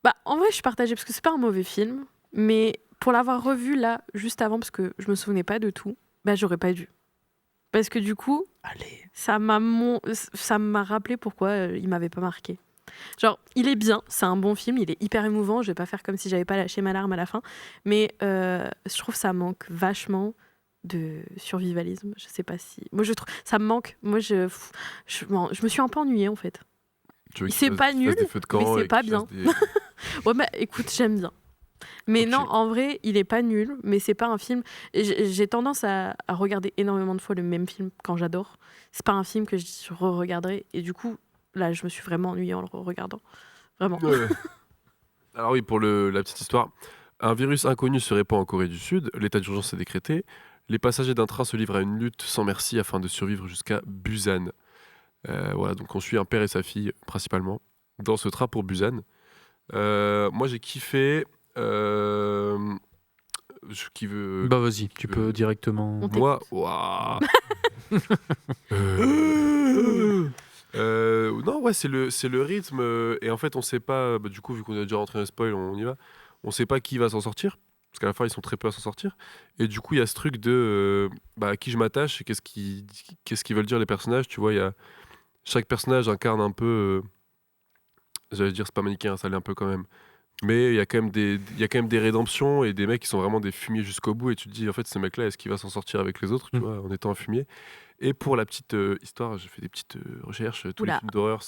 Bah, en vrai, je suis partagée parce que c'est pas un mauvais film, mais pour l'avoir revu là, juste avant, parce que je me souvenais pas de tout, bah, j'aurais pas dû. Parce que du coup, Allez. ça m'a rappelé pourquoi il m'avait pas marqué. Genre, il est bien, c'est un bon film, il est hyper émouvant, je vais pas faire comme si j'avais pas lâché ma larme à la fin, mais je trouve que ça manque vachement de survivalisme. Je sais pas si. Moi, je trouve. Ça me manque. Moi, je me suis un peu ennuyée en fait. Tu veux qu'il C'est fasse- pas qu'il fasse nul, des feux de camp mais c'est et pas qu'il fasse bien. des- Ouais, bah écoute, j'aime bien. Mais Ok. non, en vrai, il est pas nul, mais c'est pas un film. J'ai tendance à regarder énormément de fois le même film quand j'adore. C'est pas un film que je re-regarderai. Et du coup, là, je me suis vraiment ennuyée en le regardant. Vraiment. Ouais. Alors oui, pour la petite histoire, un virus inconnu se répand en Corée du Sud, l'état d'urgence est décrété, les passagers d'un train se livrent à une lutte sans merci afin de survivre jusqu'à Busan. Voilà, donc on suit un père et sa fille principalement dans ce train pour Busan. Moi j'ai kiffé. Qui veut Bah vas-y, tu peux directement. On moi, waouh. Non, ouais, c'est le rythme. Et en fait, on sait pas. Du coup, vu qu'on a déjà rentré dans le spoil, on y va. On sait pas qui va s'en sortir. Parce qu'à la fin, ils sont très peu à s'en sortir. Et du coup, il y a ce truc de à qui je m'attache et qu'est-ce qu'ils veulent dire les personnages. Tu vois, chaque personnage incarne un peu. J'allais dire, c'est pas manichéen, ça l'est un peu quand même. Mais il y a quand même des rédemptions et des mecs qui sont vraiment des fumiers jusqu'au bout. Et tu te dis, en fait, ce mec-là, est-ce qu'il va s'en sortir avec les autres, tu vois, en étant un fumier. Et pour la petite histoire, j'ai fait des petites recherches. Tous les films d'horreur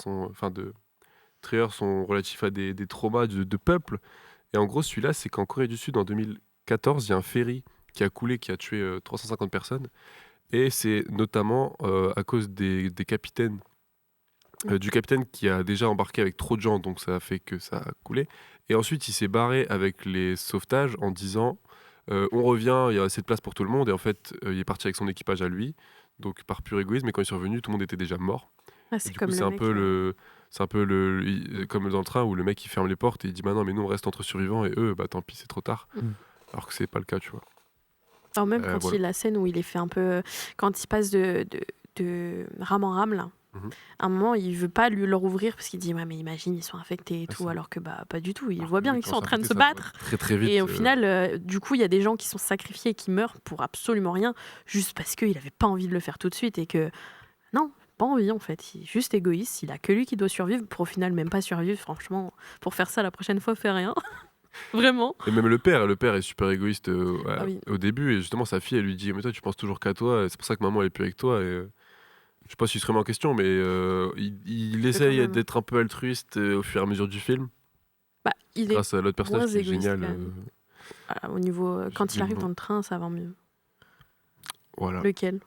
de thriller sont relatifs à des traumas de peuple. Et en gros, celui-là, c'est qu'en Corée du Sud, en 2014, il y a un ferry qui a coulé, qui a tué 350 personnes. Et c'est notamment à cause des capitaines, du capitaine qui a déjà embarqué avec trop de gens, donc ça a fait que ça a coulé. Et ensuite, il s'est barré avec les sauvetages en disant on revient, il y a assez de place pour tout le monde. Et en fait, il est parti avec son équipage à lui, donc par pur égoïsme. Et quand ils sont revenus, tout le monde était déjà mort. C'est Du comme coup, le c'est un mec, peu comme dans le train où le mec il ferme les portes et il dit bah non, mais nous on reste entre survivants et eux, bah tant pis, c'est trop tard. Alors que c'est pas le cas, tu vois. Alors même quand voilà. il y a la scène où il est fait un peu... Quand il passe de rame en rame, là, à un moment, il veut pas leur ouvrir parce qu'il dit ouais, mais imagine, ils sont infectés et tout, alors que bah pas du tout. Il voit bien qu'ils sont en train de se battre. Très très vite. Et au final, du coup, il y a des gens qui sont sacrifiés et qui meurent pour absolument rien, juste parce qu'il avait pas envie de le faire tout de suite et que... Non, pas envie en fait. Il est juste égoïste. Il a que lui qui doit survivre pour au final même pas survivre. Franchement, pour faire ça la prochaine fois, fais rien. Vraiment. Et même le père est super égoïste oui. au début. Et justement, sa fille, elle lui dit mais toi, tu penses toujours qu'à toi. Et c'est pour ça que maman, elle est plus avec toi. Et je sais pas s'il se remet en question, mais il essaye même. d'être un peu altruiste au fur et à mesure du film. Bah, il grâce à l'autre personnage moins qui est égoïste, génial. quand même. Voilà, au niveau quand il oublié arrive le dans nom. le train, ça va mieux. Voilà. Lequel?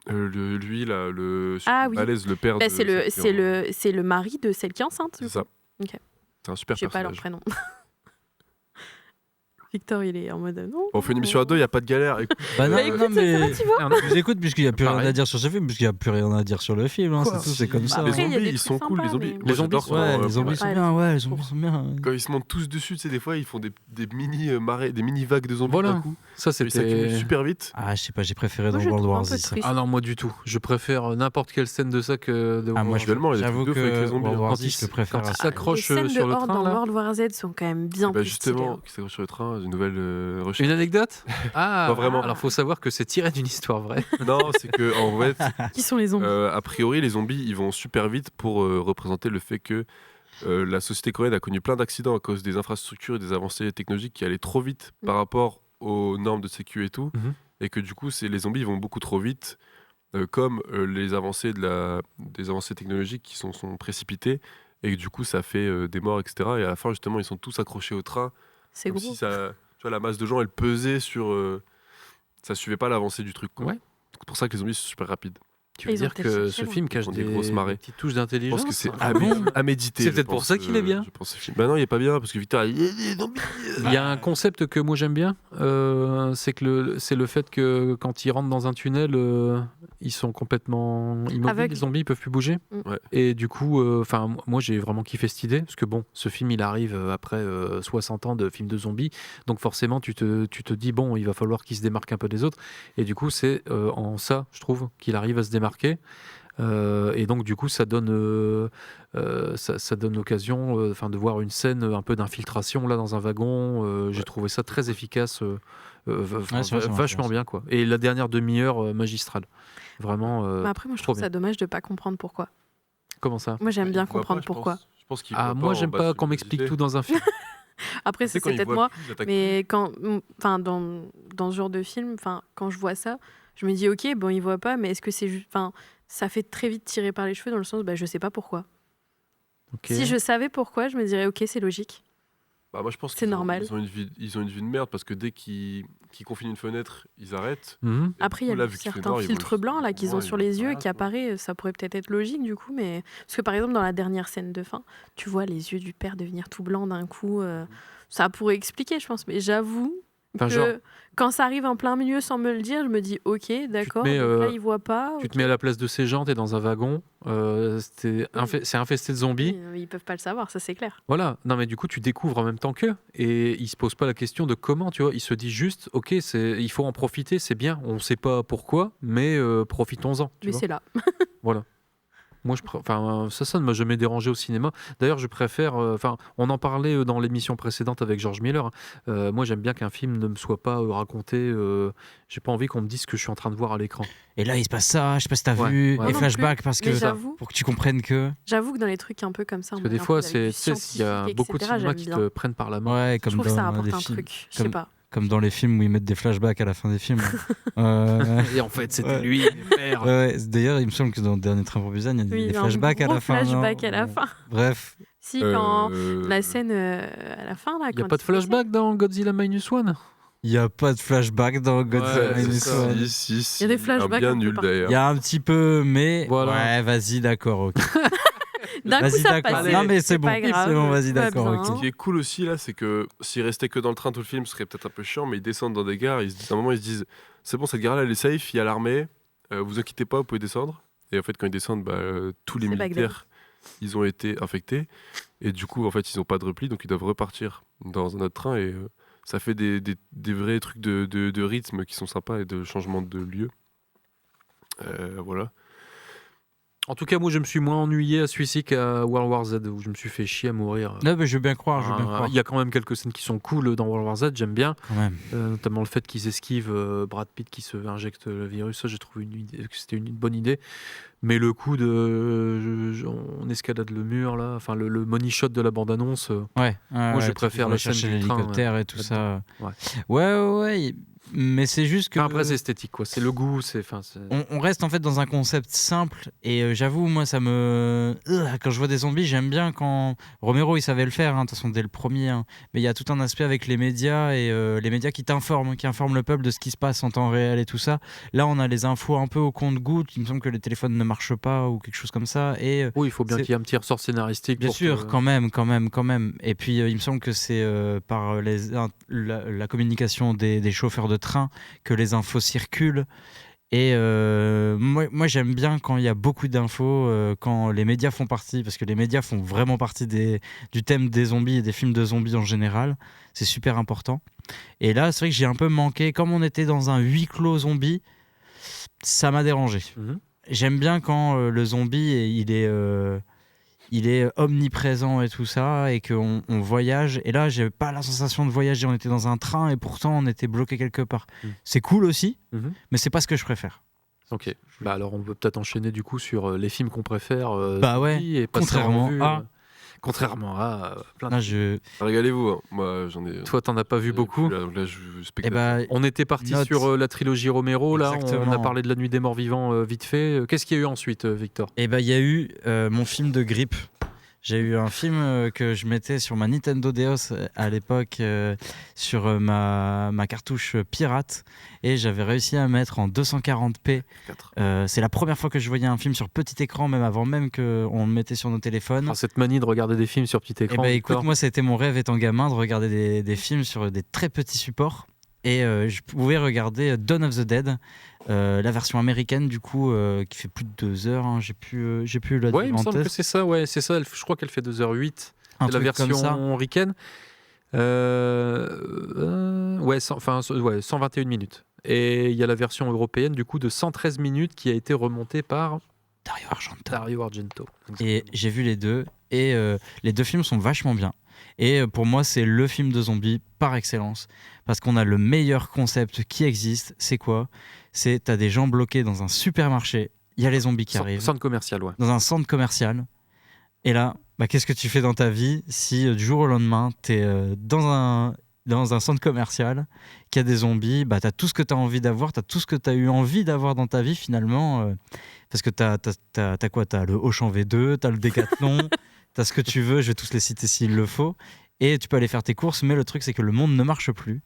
Lui, là, le Ah oui. balèze, le père Bah, de... c'est le mari de celle qui est enceinte. C'est ça. Ok. C'est un super Je sais pas leur personnage. prénom. Victor, il est en mode non. On fait une émission à deux, il n'y a pas de galère. Écoute, Bah non, Bah, écoute, non, c'est mais ça, tu vois. je vous écoute puisqu'il n'y a plus rien Pareil. à dire sur ce film, puisqu'il n'y a plus rien à dire sur le film, hein, Quoi, c'est tout, c'est comme ça. les Après, il y a zombies, des ils sont trucs cool, les sympas, zombies. mais- Moi, j'adore Ouais, quand, les zombies sont bien, ouais, les zombies sont bien. quand ils se montent tous dessus, tu sais, des fois, ils font des mini marées, des mini vagues de zombies Voilà. d'un coup. Ça, Ils s'accumulent c'était. super vite. Ah, je sais pas, j'ai préféré Moi, dans je World trouve War un peu Z. ça. triste. Ah non, moi du tout. Je préfère n'importe quelle scène de ça que de Ah, moi, Visuellement, il y a des j'avoue trucs de fou avec les que zombies. World War Quand Z, ils je le préfère. quand ils à ça. s'accrochent Les scènes sur de le horde train dans là. World War Z sont quand même bien Bah plus stylées, justement, hein. qui s'accroche sur le train, une nouvelle recherche. Une anecdote? Ah, Pas vraiment. Alors faut savoir que c'est tiré d'une histoire vraie. Non, c'est que en fait, Qui sont les zombies? a priori, les zombies, ils vont super vite pour représenter le fait que la société coréenne a connu plein d'accidents à cause des infrastructures et des avancées technologiques qui allaient trop vite par rapport aux normes de sécu et tout, et que du coup, les zombies vont beaucoup trop vite, comme les avancées des avancées technologiques qui sont précipitées, et que du coup, ça fait des morts, etc. Et à la fin, justement, ils sont tous accrochés au train, C'est comme gros. si ça, tu vois, la masse de gens, elle pesait sur, ça suivait pas l'avancée du truc. Quoi. Ouais. Donc, c'est pour ça que les zombies sont super rapides. Tu veux Ils ont dire peut-être que cherché ce loin. film cache Ils ont des grosses des marées. petites touches Je d'intelligence? pense que c'est Ah à, bon à méditer. C'est je peut-être pour pense, ça qu'il est bien. Je pense, ce film. Bah non, il est pas bien parce que Victor, il y a des zombies. Il y a un concept que moi j'aime bien, c'est que c'est le fait que quand ils rentrent dans un tunnel, ils sont complètement immobiles, Aveugles. les zombies, ils peuvent plus bouger. Ouais. Et du coup, moi j'ai vraiment kiffé cette idée, parce que bon, ce film il arrive après 60 ans de films de zombies, donc forcément tu te dis bon, il va falloir qu'il se démarque un peu des autres. Et du coup, c'est en ça, je trouve, qu'il arrive à se démarquer. Et donc du coup ça donne l'occasion de voir une scène un peu d'infiltration là dans un wagon. J'ai trouvé ça très efficace, c'est vachement vachement bien quoi. Et la dernière demi-heure magistrale, vraiment. Mais après, moi, je trop trouve ça bien. dommage de pas comprendre pourquoi. Comment ça? Moi, j'aime bien Il voit comprendre pas, je pourquoi. pense. Je pense qu'il Ah voit moi en j'aime bas pas sur qu'on les m'explique idées. tout dans un film. Après, Tu sais, c'est quand il peut-être voit moi, plus, il attaque mais dans ce genre de film, quand je vois ça, je me dis ok, bon, il voit pas, mais est-ce que c'est juste, ça fait très vite tirer par les cheveux dans le sens, je sais pas pourquoi. Ok. Si je savais pourquoi, je me dirais ok, c'est logique. Bah, moi, je pense C'est qu'ils ont- normal. Ils ont une vie de merde parce que dès qu'ils confinent une fenêtre, ils arrêtent. Mhm. Et Après, il y a du coup, là, le vu qu'il fait certain noir, ils vont filtre juste- blanc là qu'ils ont Ouais, sur ils vont les yeux rien, qui quoi. apparaît, ça pourrait peut-être être logique du coup, mais parce que par exemple dans la dernière scène de fin, tu vois les yeux du père devenir tout blanc d'un coup, ça pourrait expliquer, je pense, mais j'avoue Enfin, que genre- quand ça arrive en plein milieu sans me le dire, je me dis ok, d'accord, mets, donc là il voit pas. Tu ok. te mets à la place de ces gens, t'es dans un wagon, c'est infesté de zombies. Oui, ils peuvent pas le savoir, ça c'est clair. Voilà, non mais du coup tu découvres en même temps qu'eux et ils se posent pas la question de comment, tu vois, ils se disent juste ok, il faut en profiter, c'est bien, on sait pas pourquoi, mais profitons-en. tu Mais vois. c'est là. Voilà. Moi, ça ne m'a jamais dérangé au cinéma. D'ailleurs, je préfère. On en parlait dans l'émission précédente avec George Miller. Moi, j'aime bien qu'un film ne me soit pas raconté. J'ai pas envie qu'on me dise ce que je suis en train de voir à l'écran. Et là, il se passe ça, je sais pas si t'as vu, ouais. les Non flashbacks, plus. parce Mais que j'avoue. pour que tu comprennes que. J'avoue que dans les trucs un peu comme ça, Parce que des fois, il y a beaucoup de cinémas qui te prennent par la main. Ouais, je comme trouve que ça dans apporte des un films. truc. Je sais pas. Comme dans les films où ils mettent des flashbacks à la fin des films. Et en fait, c'était Ouais. lui, merde. Ouais, d'ailleurs, il me semble que dans le dernier Train pour Busan, il y a Oui, des il y a flashbacks un à gros la fin. non flashback à la fin. Bref. Si, quand la scène à la fin, là. Il n'y a pas de flashback dans Godzilla Minus One? Il n'y a pas de flashback dans Godzilla Minus One. Si. Il y a des flashbacks Bien un peu nul partout. d'ailleurs. Il y a un petit peu, mais. Voilà. Ouais, vas-y, d'accord, ok. D'un coup, Vas-y, ça d'accord. passe. Non, mais c'est bon, pas grave, c'est bon, vas-y, tout va d'accord, bien. ok. Ce qui est cool aussi là, c'est que s'ils restaient que dans le train tout le film, ce serait peut-être un peu chiant, mais ils descendent dans des gares, à un moment ils se disent c'est bon, cette gare là elle est safe, il y a l'armée, vous inquiétez pas, vous pouvez descendre. Et en fait, quand ils descendent, tous les C'est militaires ils ont été infectés, et du coup en fait ils n'ont pas de repli, donc ils doivent repartir dans un autre train, et ça fait des vrais trucs de rythme qui sont sympas et de changement de lieu. Voilà. En tout cas, moi, je me suis moins ennuyé à celui-ci qu'à World War Z, où je me suis fait chier à mourir. Non, mais je veux bien croire, je veux bien croire. Il y a quand même quelques scènes qui sont cool dans World War Z, j'aime bien. Quand même. Notamment le fait qu'ils esquivent Brad Pitt qui se injecte le virus, ça j'ai trouvé que c'était une bonne idée. Mais le coup on escalade le mur là, enfin le money shot de la bande-annonce. Moi je préfère la scène chercher du train, l'hélicoptère et tout ça. Ouais. Ouais. Mais c'est juste que. Après c'est esthétique quoi, c'est le goût, On reste en fait dans un concept simple et j'avoue moi ça me quand je vois des zombies j'aime bien quand Romero il savait le faire de toute façon dès le premier mais il y a tout un aspect avec les médias et les médias qui informent le peuple de ce qui se passe en temps réel et tout ça. Là on a les infos un peu au compte-gouttes, il me semble que les téléphones ne marchent pas ou quelque chose comme ça et oui il faut bien qu'il y ait un petit ressort scénaristique. Bien sûr, quand même. Et puis il me semble que c'est par la communication des chauffeurs de train que les infos circulent. Et moi j'aime bien quand il y a beaucoup d'infos, quand les médias font partie, parce que les médias font vraiment partie du thème des zombies et des films de zombies en général. C'est super important. Et là, c'est vrai que j'ai un peu manqué. Comme on était dans un huis clos zombie, ça m'a dérangé. J'aime bien quand le zombie, il est omniprésent et tout ça, et qu'on voyage. Et là, j'ai pas la sensation de voyager. On était dans un train et pourtant on était bloqué quelque part. C'est cool aussi, mais c'est pas ce que je préfère. Ok. Alors on peut peut-être enchaîner du coup sur les films qu'on préfère. Ouais. Et contrairement à plein de. Régalez-vous. Hein. Moi, j'en ai. Toi, t'en as pas vu beaucoup. Là, On était parti sur la trilogie Romero. Là, on a parlé de La Nuit des Morts Vivants vite fait. Qu'est-ce qu'il y a eu ensuite, Victor? Il y a eu mon film de grippe. J'ai eu un film que je mettais sur ma Nintendo DS à l'époque sur ma cartouche pirate et j'avais réussi à mettre en 240p. C'est la première fois que je voyais un film sur petit écran, même avant même qu'on le mettait sur nos téléphones. Cette manie de regarder des films sur petit écran. Écoute, moi c'était mon rêve étant gamin de regarder des films sur des très petits supports. Et je pouvais regarder Dawn of the Dead, la version américaine du coup, qui fait plus de 2 heures. J'ai plus la il me semble que c'est ça. Ouais, c'est ça. Je crois qu'elle fait 2h08. C'est la version ricaine. 121 minutes. Et il y a la version européenne du coup de 113 minutes qui a été remontée par Dario Argento. Et j'ai vu les deux. Et les deux films sont vachement bien. Et pour moi, c'est le film de zombies par excellence. Parce qu'on a le meilleur concept qui existe. C'est quoi ? C'est t'as des gens bloqués dans un supermarché. Il y a les zombies qui arrivent. Centre commercial, ouais. Dans un centre commercial. Et là, qu'est-ce que tu fais dans ta vie si du jour au lendemain, t'es dans un centre commercial, qu'il y a des zombies, t'as tout ce que t'as envie d'avoir, t'as tout ce que t'as eu envie d'avoir dans ta vie finalement. Parce que t'as quoi ? T'as le Auchan V2, t'as le Décathlon... T'as ce que tu veux, je vais tous les citer s'il le faut. Et tu peux aller faire tes courses, mais le truc, c'est que le monde ne marche plus.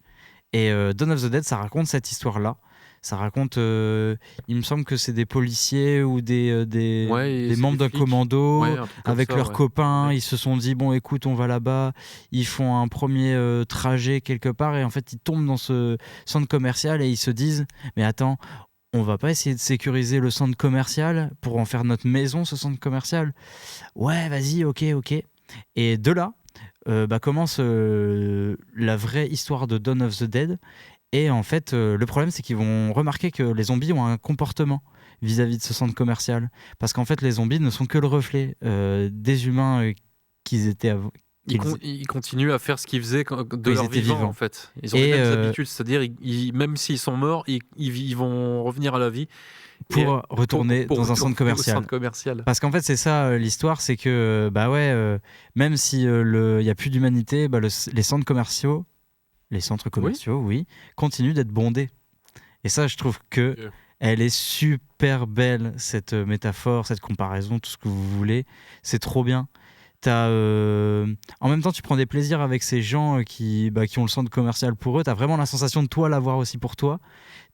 Et Dawn of the Dead, ça raconte cette histoire-là. Ça raconte, il me semble que c'est des policiers ou des membres d'un commando avec leurs copains. Ouais. Ils se sont dit, bon, écoute, on va là-bas. Ils font un premier trajet quelque part et en fait, ils tombent dans ce centre commercial et ils se disent, mais attends, on va pas essayer de sécuriser le centre commercial pour en faire notre maison, ce centre commercial ? Ouais, vas-y, ok. Et de là, commence la vraie histoire de Dawn of the Dead. Et en fait, le problème, c'est qu'ils vont remarquer que les zombies ont un comportement. vis-à-vis de ce centre commercial. Parce qu'en fait, les zombies ne sont que le reflet des humains qu'ils étaient avant. Ils continuent à faire ce qu'ils faisaient de Ils leur étaient vivant, vivants. en fait. Ils ont les mêmes habitudes, c'est-à-dire, même s'ils sont morts, ils vont revenir à la vie. Pour retourner dans un centre commercial. Parce qu'en fait, c'est ça l'histoire, c'est que même si il n'y a plus d'humanité, les centres commerciaux, oui, continuent d'être bondés. Et ça, je trouve que elle est super belle, cette métaphore, cette comparaison, tout ce que vous voulez. C'est trop bien. En même temps, tu prends des plaisirs avec ces gens qui ont le centre commercial pour eux. Tu as vraiment la sensation de toi l'avoir aussi pour toi.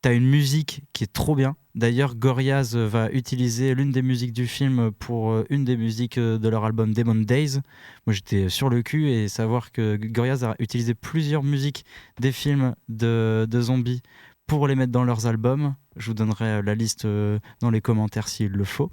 Tu as une musique qui est trop bien. D'ailleurs, Gorillaz va utiliser l'une des musiques du film pour une des musiques de leur album Demon Days. Moi, j'étais sur le cul, et savoir que Gorillaz a utilisé plusieurs musiques des films de zombies pour les mettre dans leurs albums. Je vous donnerai la liste dans les commentaires s'il le faut.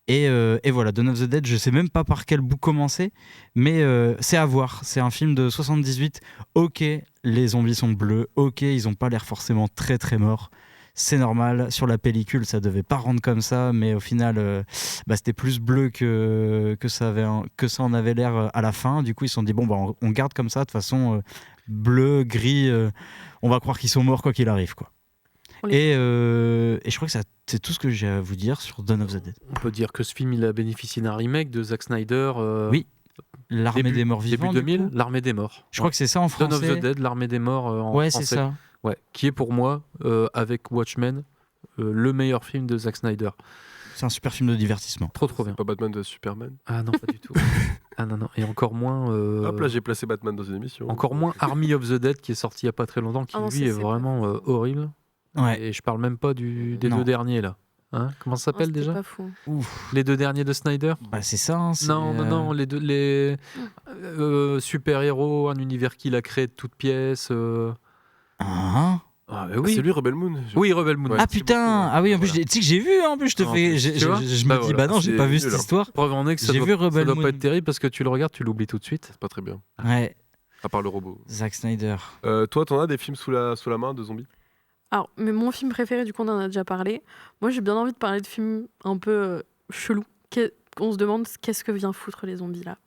Et voilà, Dawn of the Dead, je sais même pas par quel bout commencer, mais c'est à voir. C'est un film de 78. Ok, les zombies sont bleus. Ok, ils ont pas l'air forcément très très morts. C'est normal. Sur la pellicule, ça devait pas rendre comme ça, mais au final, c'était plus bleu que ça en avait l'air à la fin. Du coup, ils se sont dit on garde comme ça. De toute façon, bleu, gris, on va croire qu'ils sont morts quoi qu'il arrive, quoi. Et je crois que c'est tout ce que j'ai à vous dire sur Dawn of the Dead. On peut dire que ce film, il a bénéficié d'un remake de Zack Snyder. Oui, L'Armée des Morts Vivants. Début 2000, L'Armée des Morts. Je crois que c'est ça en français. Dawn of the Dead, L'Armée des Morts en français. Ouais, c'est ça. Ouais, qui est pour moi, avec Watchmen, le meilleur film de Zack Snyder. C'est un super film de divertissement. Trop bien. Pas Batman de Superman. Ah non, pas du tout. Ah non, et encore moins... Hop là, j'ai placé Batman dans une émission. Encore moins Army of the Dead, qui est sorti il n'y a pas très longtemps, qui lui est vraiment horrible. Ouais. Et je parle même pas des deux derniers là. Hein, comment ça s'appelle déjà pas fou. Les deux derniers de Snyder. C'est ça. Non, les super-héros, un univers qu'il a créé de toutes pièces. Ah, bah oui. C'est lui, Rebel Moon. Oui, Rebel Moon. Ah putain, ah oui, en plus, tu sais que j'ai vu, en plus, je me dis, non, j'ai pas vu cette histoire. Preuve en est que ça doit pas être terrible, parce que tu le regardes, tu l'oublies tout de suite. C'est pas très bien. Ouais. À part le robot. Zack Snyder. Toi, t'en as des films sous la main de zombies? Alors, mais mon film préféré, du coup, on en a déjà parlé. Moi, j'ai bien envie de parler de films un peu chelous. On se demande qu'est-ce que vient foutre les zombies là.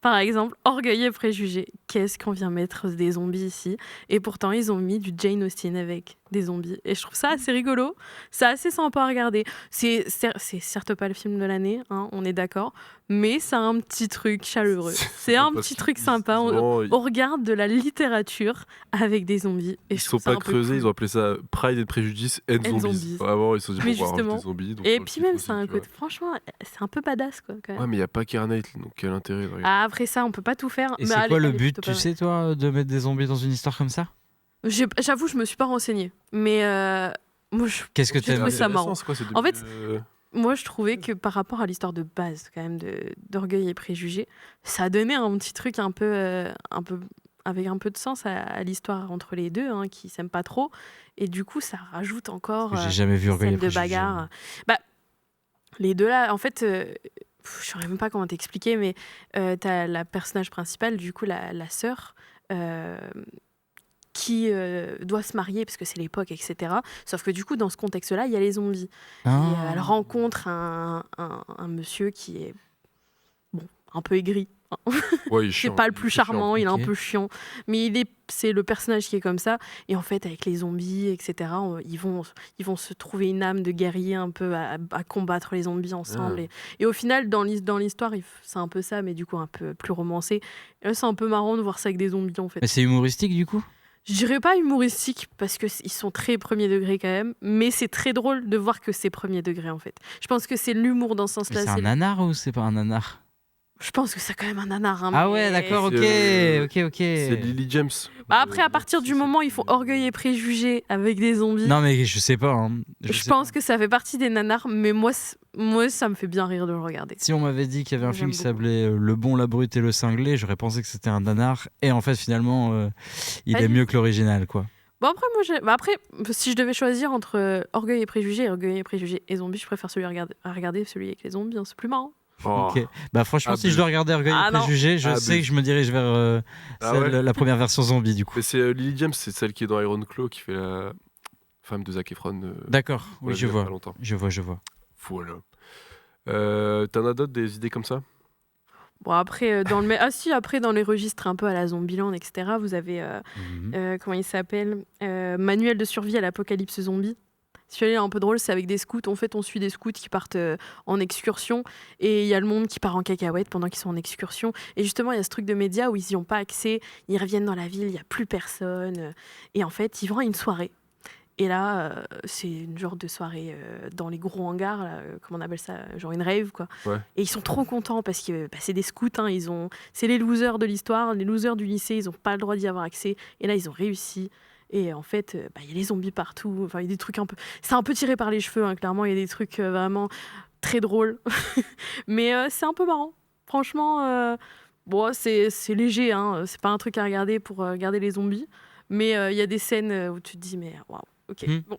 Par exemple, Orgueil et Préjugés. Qu'est-ce qu'on vient mettre des zombies ici? Et pourtant, ils ont mis du Jane Austen avec des zombies. Et je trouve ça assez rigolo. C'est assez sympa à regarder. C'est certes pas le film de l'année, hein, on est d'accord. Mais c'est un petit truc chaleureux. C'est un petit truc sympa. On regarde de la littérature avec des zombies. Et ils sont pas creusés, cool. Ils ont appelé ça Pride and Prejudice and Zombies. Avant, ils se sont dit, mais bon, justement, des zombies. Donc et puis même, c'est un côté. Franchement, c'est un peu badass, quoi. Quand même. Ouais, mais il n'y a pas Keira Knightley, donc quel intérêt? Après ça, on peut pas tout faire. Et c'est quoi le but, tu sais, toi, de mettre des zombies dans une histoire comme ça? J'avoue, je me suis pas renseignée. Mais moi, qu'est-ce que tu as trouvé ça marrant. En fait, moi, je trouvais que par rapport à l'histoire de base, quand même, d'Orgueil et Préjugés, ça donnait un petit truc un peu avec un peu de sens à l'histoire entre les deux, hein, qui s'aiment pas trop. Et du coup, ça rajoute encore j'ai jamais vu Orgueil et Préjugés de bagarre. Les deux là, en fait, je saurais même pas comment t'expliquer, mais t'as la personnage principale, du coup, la sœur, qui doit se marier parce que c'est l'époque, etc. Sauf que du coup, dans ce contexte-là, il y a les zombies. Et, elle rencontre un monsieur qui est un peu aigri. Ouais, c'est pas le plus charmant, il est un peu chiant. Mais c'est le personnage qui est comme ça. Et en fait, avec les zombies, etc., ils vont se trouver une âme de guerrier un peu à combattre les zombies ensemble. Et au final, dans l'histoire, c'est un peu ça, mais du coup, un peu plus romancé. Et là, c'est un peu marrant de voir ça avec des zombies, en fait. Mais c'est humoristique, du coup? Je dirais pas humoristique parce qu'ils sont très premier degré quand même, mais c'est très drôle de voir que c'est premier degré en fait. Je pense que c'est l'humour dans ce sens-là. C'est un nanar ou c'est pas un nanar? Je pense que c'est quand même un nanar. Hein, ah ouais, d'accord, ok. C'est Lily James. Après, à partir du moment où ils font Orgueil et Préjugés avec des zombies... Non mais je sais pas. Hein. Je pense que ça fait partie des nanars, mais moi, ça me fait bien rire de le regarder. Si on m'avait dit qu'il y avait un film qui s'appelait Le Bon, la Brute et le Cinglé, j'aurais pensé que c'était un nanar. Et en fait, finalement, il est mieux que l'original, quoi. Bon, après, si je devais choisir entre Orgueil et Préjugés et Zombies, je préfère regarder celui avec les zombies, hein, c'est plus marrant. Oh. Ok. Franchement, si je dois regarder Orgueil et Préjugés, je sais que je me dirige vers la première version zombie, du coup. Mais c'est Lily James, c'est celle qui est dans Iron Claw qui fait la... femme de Zac Efron. D'accord, on oui, l'a je vu il y a vois. pas longtemps. Je vois. Voilà. T'en as d'autres, des idées comme ça? Bon, après, après, dans les registres un peu à la Zombieland, etc., vous avez, comment il s'appelle Manuel de survie à l'apocalypse zombie. Celui-là est un peu drôle, c'est avec des scouts. En fait, on suit des scouts qui partent en excursion et il y a le monde qui part en cacahuète pendant qu'ils sont en excursion. Et justement, il y a ce truc de médias où ils n'y ont pas accès, ils reviennent dans la ville, il n'y a plus personne. Et en fait, ils vont à une soirée. Et là, c'est une genre de soirée dans les gros hangars, là, comment on appelle ça, genre une rave, quoi. Ouais. Et ils sont trop contents parce que c'est des scouts, hein, c'est les losers de l'histoire, les losers du lycée, ils n'ont pas le droit d'y avoir accès. Et là, ils ont réussi. Et en fait, il y a les zombies partout. Enfin, il y a des trucs un peu... C'est un peu tiré par les cheveux, hein, clairement. Il y a des trucs vraiment très drôles. Mais c'est un peu marrant. Franchement, bon, c'est léger. Hein. C'est pas un truc à regarder pour regarder les zombies. Mais il y a des scènes où tu te dis, mais waouh, ok, bon.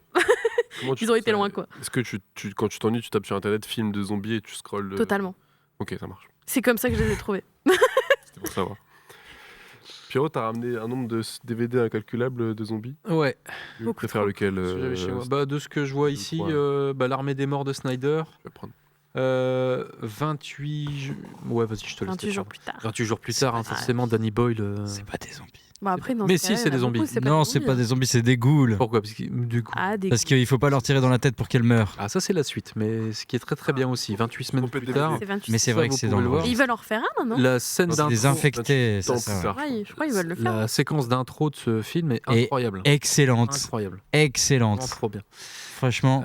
Ils ont été loin, quoi. Est-ce que quand tu t'ennuies, tu tapes sur Internet film de zombies et tu scrolles Totalement. Ok, ça marche. C'est comme ça que je les ai trouvés. C'était pour savoir. Pierrot, t'as ramené un nombre de DVD incalculable de zombies? Ouais. Tu préfères lequel J'avais chez moi. De ce que je vois ici, l'Armée des morts de Snyder. Je vais prendre. 28 ouais, vas-y, je te laisse. 28 jours plus tard. 28 jours plus tard, forcément, Danny Boyle. C'est pas des zombies. Bon, après, dans Mais ce si, cas-là, c'est il y en des a beaucoup, zombies. Non, c'est pas des zombies, c'est des ghouls. Pourquoi? Parce que, du coup. Parce qu'il faut pas leur tirer dans la tête pour qu'elles meurent. Ah, ça, c'est la suite, mais ce qui est très très bien aussi. 28 semaines plus tard. C'est 28 Mais c'est vrai que c'est dans le Et ils veulent en refaire un, non? La scène C'est d'intro. des infectés, c'est ça. Ouais, je crois qu'ils veulent le faire. La séquence d'intro de ce film est Et incroyable. excellente. Incroyable. Excellente. Vraiment trop bien. Franchement,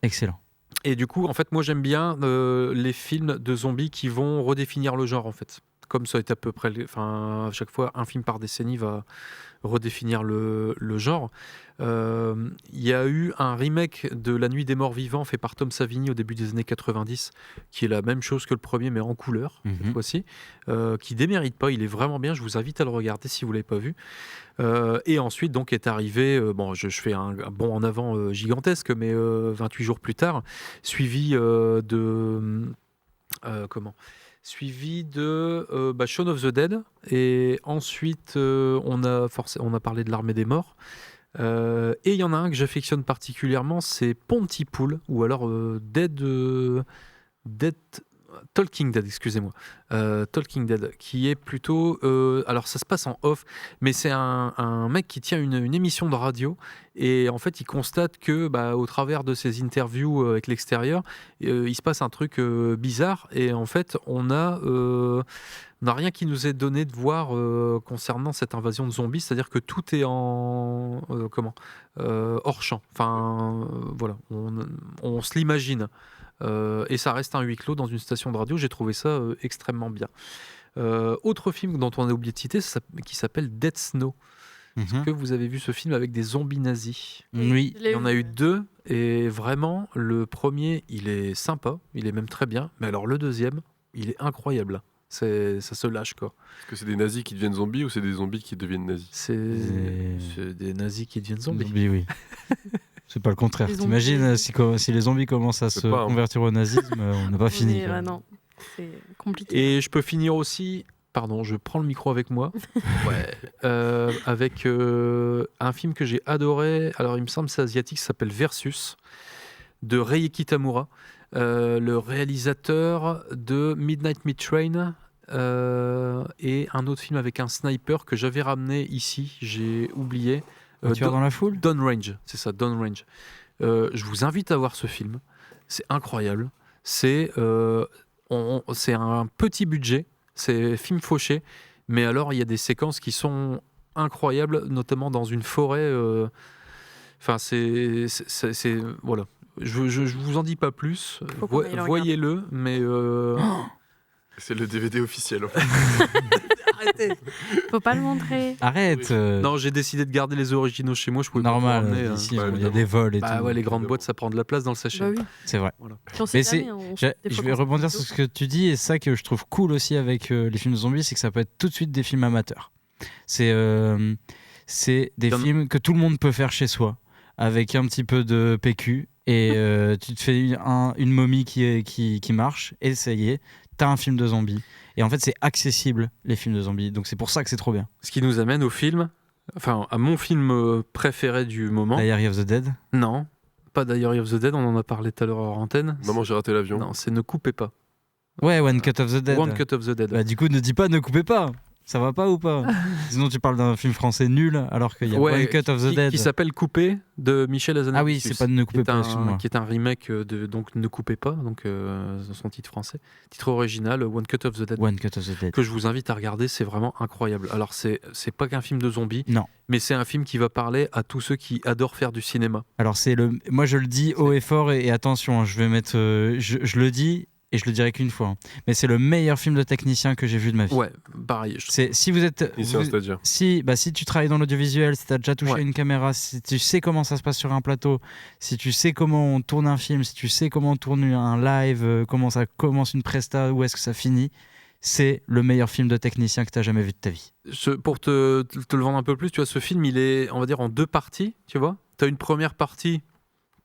excellent. Et du coup, en fait, moi j'aime bien les films de zombies qui vont redéfinir le genre, en fait. Comme ça a été à peu près, à chaque fois, un film par décennie va redéfinir le genre. Il y a eu un remake de La Nuit des Morts Vivants fait par Tom Savini au début des années 90, qui est la même chose que le premier, mais en couleur, cette fois-ci, qui démérite pas, il est vraiment bien, je vous invite à le regarder si vous ne l'avez pas vu. Et ensuite, donc, est arrivé, je fais un bond en avant gigantesque, mais 28 jours plus tard, suivi de Shaun of the Dead, et ensuite on a parlé de l'Armée des morts, et il y en a un que j'affectionne particulièrement, c'est Pontypool, ou alors Talking Dead, excusez-moi. Talking Dead, qui est plutôt... alors, ça se passe en off, mais c'est un mec qui tient une émission de radio, et en fait, il constate que, au travers de ses interviews avec l'extérieur, il se passe un truc bizarre, et en fait, on n'a rien qui nous est donné de voir concernant cette invasion de zombies, c'est-à-dire que tout est en... hors champ. Enfin, voilà, on se l'imagine. Et ça reste un huis clos dans une station de radio. J'ai trouvé ça extrêmement bien. Autre film dont on a oublié de citer, qui s'appelle Dead Snow. Est-ce que vous avez vu ce film avec des zombies nazis? Oui. Il y en a eu deux, et vraiment, le premier, il est sympa, il est même très bien, mais alors le deuxième, il est incroyable. Ça se lâche, quoi. Est-ce que c'est des nazis qui deviennent zombies ou c'est des zombies qui deviennent nazis? C'est des nazis qui deviennent zombies. Oui. C'est pas le contraire. Les T'imagines si les zombies commencent à se convertir au nazisme, on n'a pas fini. Non, c'est compliqué. Et je peux finir aussi... Pardon, je prends le micro avec moi. Avec un film que j'ai adoré. Alors, il me semble que c'est asiatique, ça s'appelle Versus, de Reiki Tamura, le réalisateur de Midnight Meat Train, et un autre film avec un sniper que j'avais ramené ici, j'ai oublié. Tueur dans la foule? Downrange, c'est ça, Downrange. Je vous invite à voir ce film. C'est incroyable. C'est un petit budget. C'est film fauché. Mais alors, il y a des séquences qui sont incroyables, notamment dans une forêt. Enfin, c'est voilà. Je vous en dis pas plus. Voyez-le, mais... C'est le DVD officiel, en fait. Arrêtez. Faut pas le montrer. Arrête. Non, j'ai décidé de garder les originaux chez moi. Je pouvais normal. pas Ici, il y a des vols et tout. Ouais, les grandes boîtes, ça prend de la place dans le sachet. Oui. C'est vrai. Voilà. Mais je vais rebondir sur ce que tu dis, et ça que je trouve cool aussi avec les films de zombies, c'est que ça peut être tout de suite des films amateurs. C'est des films que tout le monde peut faire chez soi, avec un petit peu de PQ, et tu te fais une momie qui marche, et ça y est, t'as un film de zombies. Et en fait, c'est accessible, les films de zombies. Donc c'est pour ça que c'est trop bien. Ce qui nous amène au film Enfin, à mon film préféré du moment. Diary of the Dead. Non, pas Diary of the Dead, on en a parlé tout à l'heure en antenne. Maman, j'ai raté l'avion. Non, c'est Ne coupez pas. Ouais, One Cut of the Dead. One Cut of the Dead. Bah, du coup, ne dis pas ne coupez pas. Ça va pas ou pas? Sinon, tu parles d'un film français nul alors qu'il y a One Cut of the Dead. Qui s'appelle Coupé de Michel Hazanavicius. Ah oui, c'est pas Ne coupez pas, excuse-moi. Qui est un remake de donc Ne coupez pas, donc son titre français. Titre original, One Cut of the Dead. One Cut of the Dead. Que je vous invite à regarder, c'est vraiment incroyable. Alors, c'est pas qu'un film de zombies. Non. Mais c'est un film qui va parler à tous ceux qui adorent faire du cinéma. Alors, moi, je le dis haut et fort et attention, hein, je vais mettre. Je le dis. Et je le dirai qu'une fois. Mais c'est le meilleur film de technicien que j'ai vu de ma vie. Ouais, pareil. Si vous êtes. C'est-à-dire si tu travailles dans l'audiovisuel, si tu as déjà touché une caméra, si tu sais comment ça se passe sur un plateau, si tu sais comment on tourne un film, si tu sais comment on tourne un live, comment ça commence une presta, où est-ce que ça finit, c'est le meilleur film de technicien que tu as jamais vu de ta vie. Pour te le vendre un peu plus, tu vois, ce film, il est, on va dire, en 2 parties, tu vois. Tu as une première partie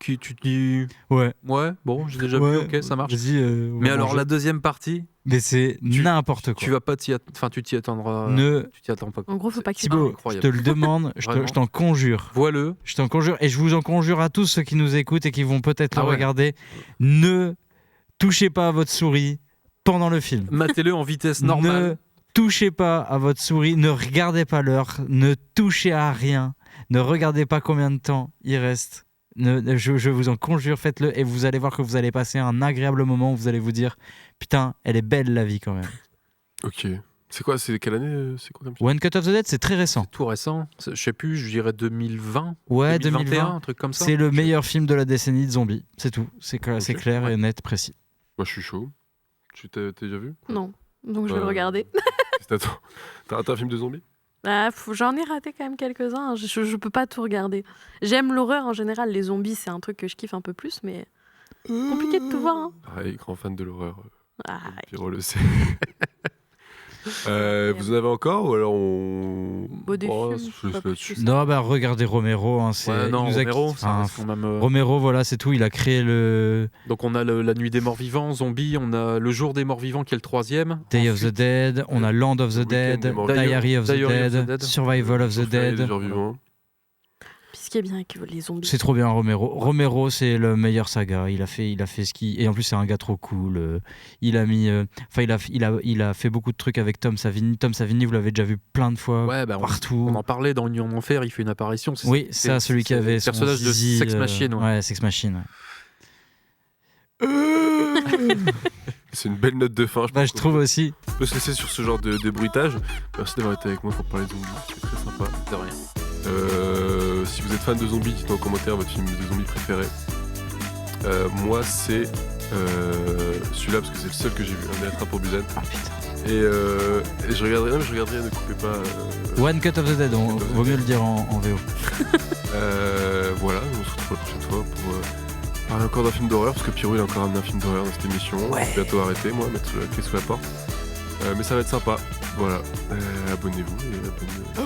qui tu te dis ouais bon j'ai déjà vu, ok, ça marche, mais alors la deuxième partie, mais c'est n'importe quoi, tu vas pas tu t'y attendras, tu t'y attends pas. En gros, faut pas que Thibaut, je te le demande, je t'en conjure, vois-le, je t'en conjure, et je vous en conjure à tous ceux qui nous écoutent et qui vont peut-être le regarder, ne touchez pas à votre souris pendant le film, matez-le en vitesse normale, ne touchez pas à votre souris, ne regardez pas l'heure, ne touchez à rien, ne regardez pas combien de temps il reste. Je vous en conjure, faites-le et vous allez voir que vous allez passer un agréable moment où vous allez vous dire putain, elle est belle la vie quand même. Ok. C'est quoi? C'est quelle année? C'est quoi comme film? One Cut of the Dead, c'est très récent. C'est tout récent. Je sais plus, je dirais 2020. Ouais, 2021, un truc comme ça. C'est le meilleur film de la décennie de zombies. C'est tout. C'est clair et net, précis. Moi, je suis chaud. Tu t'as déjà vu? Non. Donc je vais le regarder. T'as raté un film de zombies? J'en ai raté quand même quelques-uns. Je peux pas tout regarder. J'aime l'horreur en général. Les zombies, c'est un truc que je kiffe un peu plus, mais compliqué de tout voir. Hein. Pareil, grand fan de l'horreur. Pierrot le sait. Vous en avez encore ou alors on. Des films, non, regardez Romero. Hein, Romero, voilà, c'est tout. Il a créé le. Donc on a La Nuit des Morts Vivants, Zombie, on a Le Jour des Morts Vivants qui est le 3e. Day of the Dead, on a Land of the Dead, Diary of the Dead, Survival of the Dead. Puis ce qui est bien avec les zombies. C'est trop bien, Romero. Romero, c'est le meilleur saga. Il a fait ce qui. Et en plus, c'est un gars trop cool. Il a mis. Il a fait beaucoup de trucs avec Tom Savini. Tom Savini, vous l'avez déjà vu plein de fois. Ouais, partout. On en parlait dans Union d'Enfer, il fait une apparition. Oui, ça, celui qui avait. Le personnage de Sex Machine. Ouais, Sex Machine. C'est une belle note de fin. Je trouve aussi. On peut se laisser sur ce genre de bruitage. Merci d'avoir été avec moi pour parler de zombies. C'est très sympa. De rien. Si vous êtes fan de zombies, dites-moi en commentaire votre film de zombies préféré. Moi, c'est celui-là parce que c'est le seul que j'ai vu, Un Attrape pour Busan. Ah putain. Et je regarderai, Ne coupez pas. One Cut of the Dead, vaut mieux le dire en VO. Voilà, on se retrouve la prochaine fois pour parler encore d'un film d'horreur parce que Pierrot il a encore amené un film d'horreur dans cette émission. Ouais. Je vais bientôt arrêter, moi, mettre la clé sous la porte. Mais ça va être sympa. Voilà. Abonnez-vous et abonnez-toi.